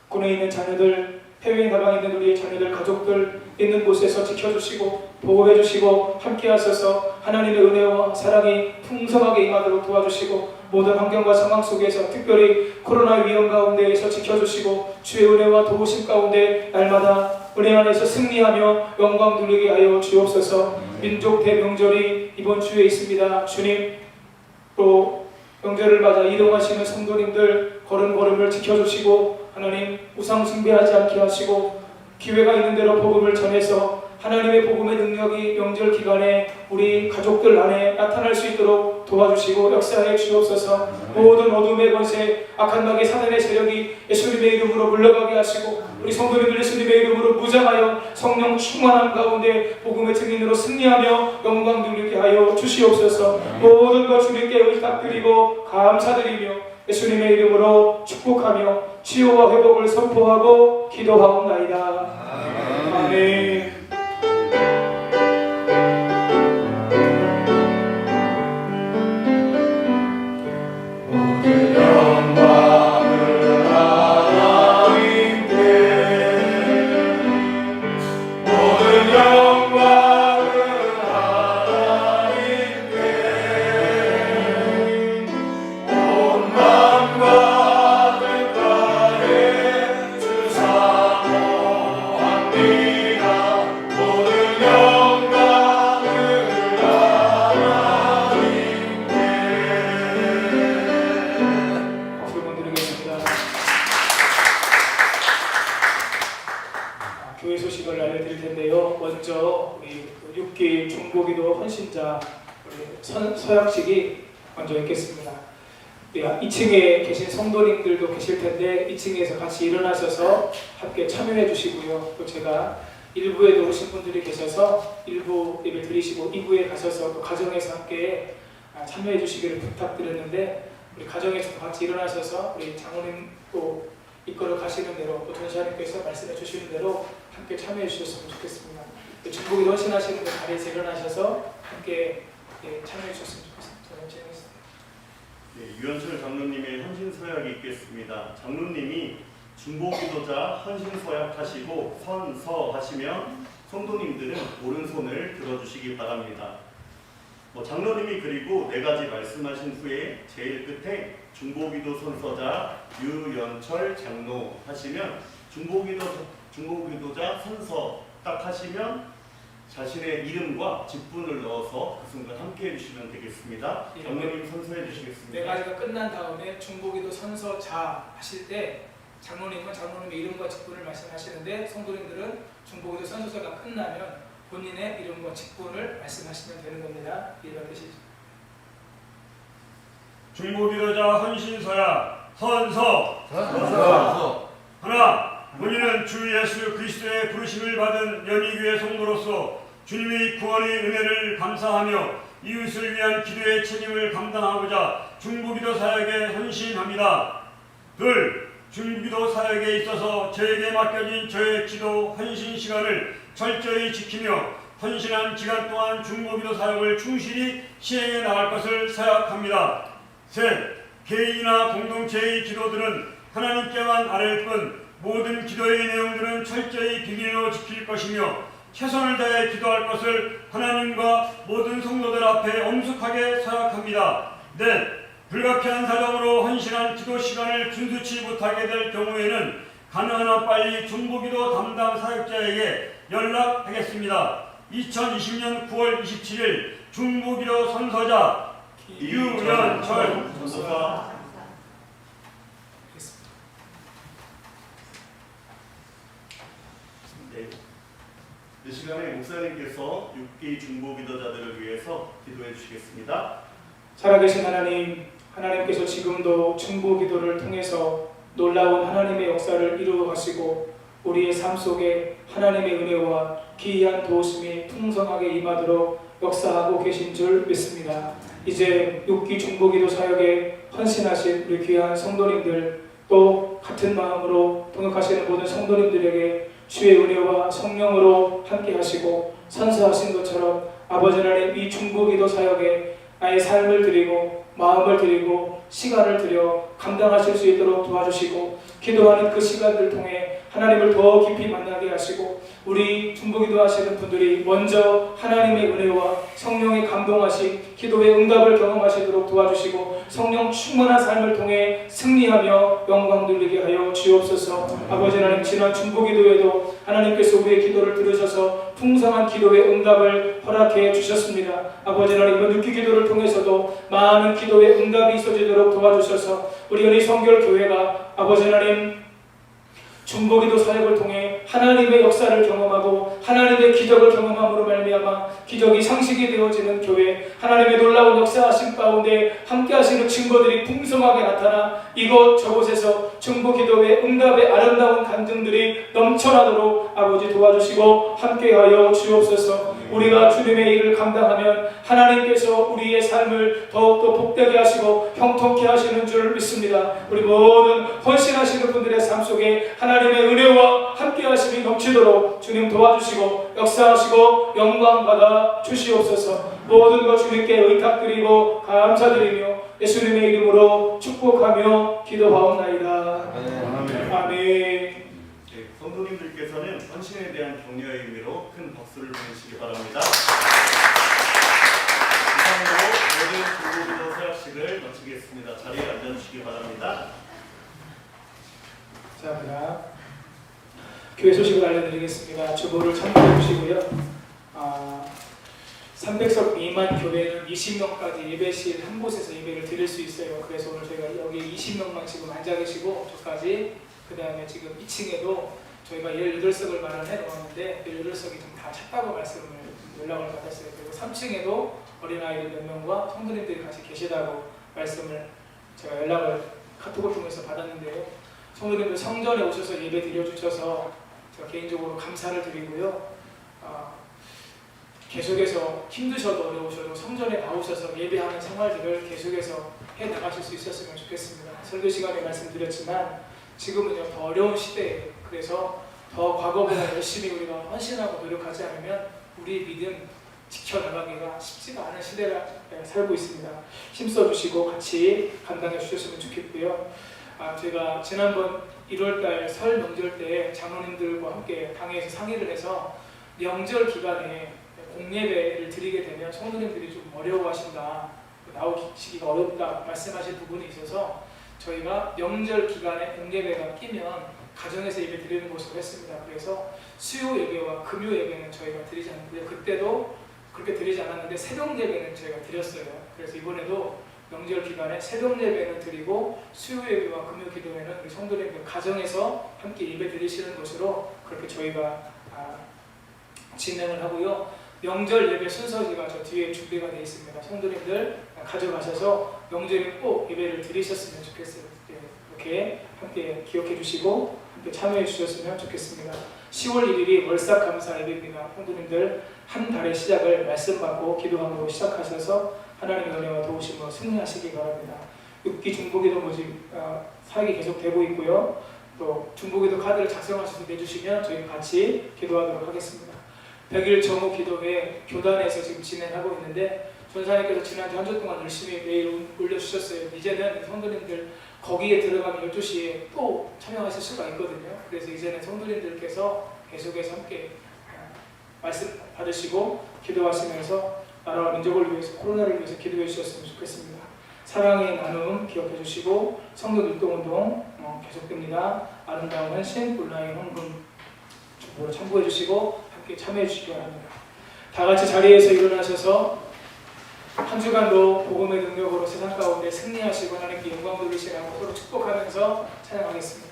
군에 있는 자녀들, 해외에 나가 있는 우리의 자녀들, 가족들 있는 곳에서 지켜주시고 보호해주시고 함께하셔서 하나님의 은혜와 사랑이 풍성하게 임하도록 도와주시고 모든 환경과 상황 속에서 특별히 코로나 위험 가운데에서 지켜주시고 주의 은혜와 도우심 가운데 날마다 은혜 안에서 승리하며 영광 돌리게 하여 주옵소서. 민족 대명절이 이번 주에 있습니다. 주님, 또 명절을 맞아 이동하시는 성도님들 걸음걸음을 지켜주시고 하나님 우상 숭배하지 않게 하시고 기회가 있는 대로 복음을 전해서 하나님의 복음의 능력이 명절 기간에 우리 가족들 안에 나타날 수 있도록 도와주시고 역사해 주옵소서. 모든 어둠의 권세, 악한 마귀 사단의 세력이 예수님의 이름으로 물러가게 하시고 우리 성도님들 예수님의 이름으로 무장하여 성령 충만함 가운데 복음의 증인으로 승리하며 영광 돌리게 하여 주시옵소서. 모든 것 주님께 의탁드리고 감사드리며 예수님의 이름으로 축복하며 치유와 회복을 선포하고 기도하옵나이다. 아멘. 교회 소식을 알려드릴 텐데요. 먼저 우리 6기 중보기도 헌신자 우리 서약식이 먼저 있겠습니다. 2층에 계신 성도님들도 계실 텐데 2층에서 같이 일어나셔서 함께 참여해 주시고요. 또 제가 1부에도 오신 분들이 계셔서 1부 예배 드리시고 2부에 가셔서 또 가정에서 함께 참여해 주시기를 부탁드렸는데 우리 가정에서 같이 일어나셔서 우리 장로님 또 이끌어 가시는 대로 또 전시하님께서 말씀해 주시는 대로 함께 참여해 주셨으면 좋겠습니다. 중보기도 헌신하시는 분 자리에서 일어나셔서 함께 참여해 주셨으면 좋겠습니다. 저는 진행했습니다. 유현철 장로님의 헌신 서약이 있겠습니다. 장로님이 중보기도자 헌신 서약하시고 선서하시면 성도님들은 오른손을 들어주시기 바랍니다. 장로님이 그리고 네 가지 말씀하신 후에 제일 끝에 중보기도 선서자 유연철 장로 하시면 중보기도자 선서 딱 하시면 자신의 이름과 직분을 넣어서 그 순간 함께 해주시면 되겠습니다. 장로님 선서해 주시겠습니다. 네 가지가 끝난 다음에 중보기도 선서자 하실 때 장로님은 장로님의 이름과 직분을 말씀하시는데 성도님들은 중보기도 선서자가 끝나면 본인의 이름과 직분을 말씀하시면 되는 겁니다. 이해가 되시죠? 중보기도자 헌신서야 선서. 하나, 본인은 주 예수 그리스도의 부르심을 받은 연희교회 성도로서 주님의 구원의 은혜를 감사하며 이웃을 위한 기도의 책임을 감당하고자 중보기도 사역에 헌신합니다. 둘, 중보기도 사역에 있어서 저에게 맡겨진 저의 기도 헌신 시간을 철저히 지키며 헌신한 기간 동안 중보기도 사역을 충실히 시행해 나갈 것을 서약합니다. 셋, 개인이나 공동체의 기도들은 하나님께만 아뢰일 뿐 모든 기도의 내용들은 철저히 비밀로 지킬 것이며 최선을 다해 기도할 것을 하나님과 모든 성도들 앞에 엄숙하게 서약합니다. 넷, 불가피한 사정으로 헌신한 기도 시간을 준수치 못하게 될 경우에는 가능한 한 빨리 중보기도 담당 사역자에게 연락하겠습니다. 2020년 9월 27일 중보기도 선서자 유연철 선서자. 네. 이 시간에 목사님께서 6기 중보기도자들을 위해서 기도해 주시겠습니다. 살아계신 하나님, 하나님께서 지금도 중보기도를 통해서 놀라운 하나님의 역사를 이루어 가시고 우리의 삶 속에 하나님의 은혜와 기이한 도우심이 풍성하게 임하도록 역사하고 계신 줄 믿습니다. 이제 6기 중보기도 사역에 헌신하신 우리 귀한 성도님들, 또 같은 마음으로 동역하시는 모든 성도님들에게 주의 은혜와 성령으로 함께 하시고 선서하신 것처럼 아버지 하나님, 이 중보기도 사역에 나의 삶을 드리고 마음을 드리고 시간을 들여 감당하실 수 있도록 도와주시고 기도하는 그 시간들 통해 하나님을 더 깊이 만나게 하시고 우리 중보기도 하시는 분들이 먼저 하나님의 은혜와 성령의 감동하신 기도의 응답을 경험하시도록 도와주시고 성령 충만한 삶을 통해 승리하며 영광 돌리게 하여 주옵소서. 아버지 하나님, 지난 중보기도에도 하나님께서 우리의 기도를 들으셔서 풍성한 기도의 응답을 허락해 주셨습니다. 아버지 하나님, 이번 6기 기도를 통해서도 많은 기도의 응답이 있어지도록 도와주셔서 우리 연희 성결교회가 아버지 하나님 중보기도 사역을 통해 하나님의 역사를 경험하고 하나님의 기적을 경험함으로 말미암아 기적이 상식이 되어지는 교회, 하나님의 놀라운 역사하심 가운데 함께하시는 증거들이 풍성하게 나타나 이곳 저곳에서 중보기도의 응답의 아름다운 간증들이 넘쳐나도록 아버지 도와주시고 함께하여 주옵소서. 우리가 주님의 일을 감당하면 하나님께서 우리의 삶을 더욱더 복되게 하시고 형통케 하시는 줄 믿습니다. 우리 모든 헌신하시는 분들의 삶 속에 하나님의 은혜와 함께 하심이 넘치도록 주님 도와주시고 역사하시고 영광 받아 주시옵소서. 모든 것 주님께 의탁드리고 감사드리며 예수님의 이름으로 축복하며 기도하옵나이다. 아멘. 성도님들께서는 헌신에 대한 격려의 의미로 큰 박수를 보내시기 바랍니다. 이상으로 모든 중보기도 서약식을 마치겠습니다. 자리에 앉아주시기 바랍니다. 자, 그다음 교회 소식을 알려드리겠습니다. 주보를 참고해 주시고요. 300석 미만 교회는 20명까지 예배실 한 곳에서 예배를 드릴 수 있어요. 그래서 오늘 저희가 여기 20명만 지금 앉아 계시고 저까지, 그 다음에 지금 2층에도 저희가 18석을 마련해 놓았는데 18석이 좀 다 찼다고 연락을 받았어요. 그리고 3층에도 어린아이들 몇 명과 성도님들이 같이 계시다고 말씀을 제가 연락을 카톡을 통해서 받았는데요. 성도님들 성전에 오셔서 예배 드려주셔서 제가 개인적으로 감사를 드리고요. 계속해서 힘드셔도 어려우셔도 성전에 나오셔서 예배하는 생활들을 계속해서 해나가실 수 있었으면 좋겠습니다. 설교 시간에 말씀드렸지만 지금은요 더 어려운 시대예요. 그래서 더 과거보다 열심히 우리가 헌신하고 노력하지 않으면 우리의 믿음 지켜나가기가 쉽지가 않은 시대를 살고 있습니다. 힘써주시고 같이 감당해 주셨으면 좋겠고요. 제가 지난번 1월달 설 명절 때 장로님들과 함께 당회에서 상의를 해서 명절 기간에 공예배를 드리게 되면 성도님들이 좀 어려워하신다, 나오시기가 어렵다 말씀하실 부분이 있어서 저희가 명절 기간에 공예배가 끼면 가정에서 예배 드리는 것으로 했습니다. 그래서 수요 예배와 금요 예배는 저희가 드리지 않고요. 그때도 그렇게 드리지 않았는데 새벽 예배는 저희가 드렸어요. 그래서 이번에도 명절 기간에 새벽 예배는 드리고 수요 예배와 금요 기도회는 우리 성도님들 가정에서 함께 예배 드리시는 것으로 그렇게 저희가 진행을 하고요. 명절 예배 순서지가 저 뒤에 준비가 되어 있습니다. 성도님들 가져가셔서 명절에 꼭 예배를 드리셨으면 좋겠어요. 이렇게 함께 기억해 주시고 함께 참여해 주셨으면 좋겠습니다. 10월 1일이 월삭 감사 예배입니다. 성도님들 한 달의 시작을 말씀 받고 기도함으로 시작하셔서 하나님의 은혜와 도우심으로 승리하시기 바랍니다. 6기 중보기도 모집 사역이 계속 되고 있고요. 또 중보기도 카드를 작성하셔서 내주시면 저희 같이 기도하도록 하겠습니다. 100일 정오 기도회 교단에서 지금 진행하고 있는데 전사님께서 지난주 한 주 동안 열심히 매일 올려주셨어요. 이제는 성도님들 거기에 들어가면 12시에 또 참여하실 수가 있거든요. 그래서 이제는 성도님들께서 계속해서 함께 말씀 받으시고 기도하시면서 나라와 민족을 위해서 코로나를 위해서 기도해 주셨으면 좋겠습니다. 사랑의 나눔 기억해 주시고 성도 율동운동 계속됩니다. 아름다운 헌신 온라인 헌금 정보를 참고해 주시고 함께 참여해 주시기 바랍니다. 다 같이 자리에서 일어나셔서 한 주간도 복음의 능력으로 세상 가운데 승리하시고 하나님께 영광 돌리시라고 서로 축복하면서 찬양하겠습니다.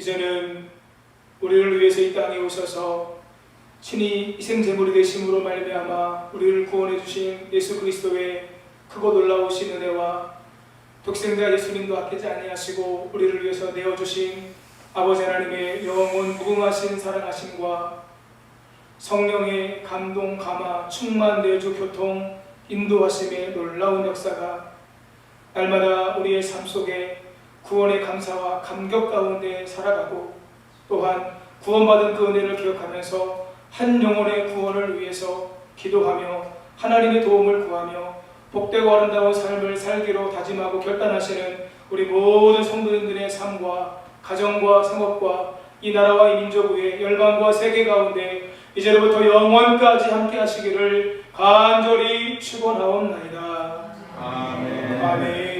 이제는 우리를 위해서 이 땅에 오셔서 친히 희생제물이 되심으로 말미암아 우리를 구원해 주신 예수 그리스도의 크고 놀라우신 은혜와 독생자 예수님도 아끼지 아니하시고 우리를 위해서 내어주신 아버지 하나님의 영원 무궁하신 사랑하심과 성령의 감동, 감화, 충만, 내주, 교통, 인도하심의 놀라운 역사가 날마다 우리의 삶 속에 구원의 감사와 감격 가운데 살아가고 또한 구원받은 그 은혜를 기억하면서 한 영혼의 구원을 위해서 기도하며 하나님의 도움을 구하며 복되고 아름다운 삶을 살기로 다짐하고 결단하시는 우리 모든 성도님들의 삶과 가정과 생업과 이 나라와 이 민족 위에 열방과 세계 가운데 이제로부터 영원까지 함께 하시기를 간절히 축원하옵나이다. 아멘. 아멘.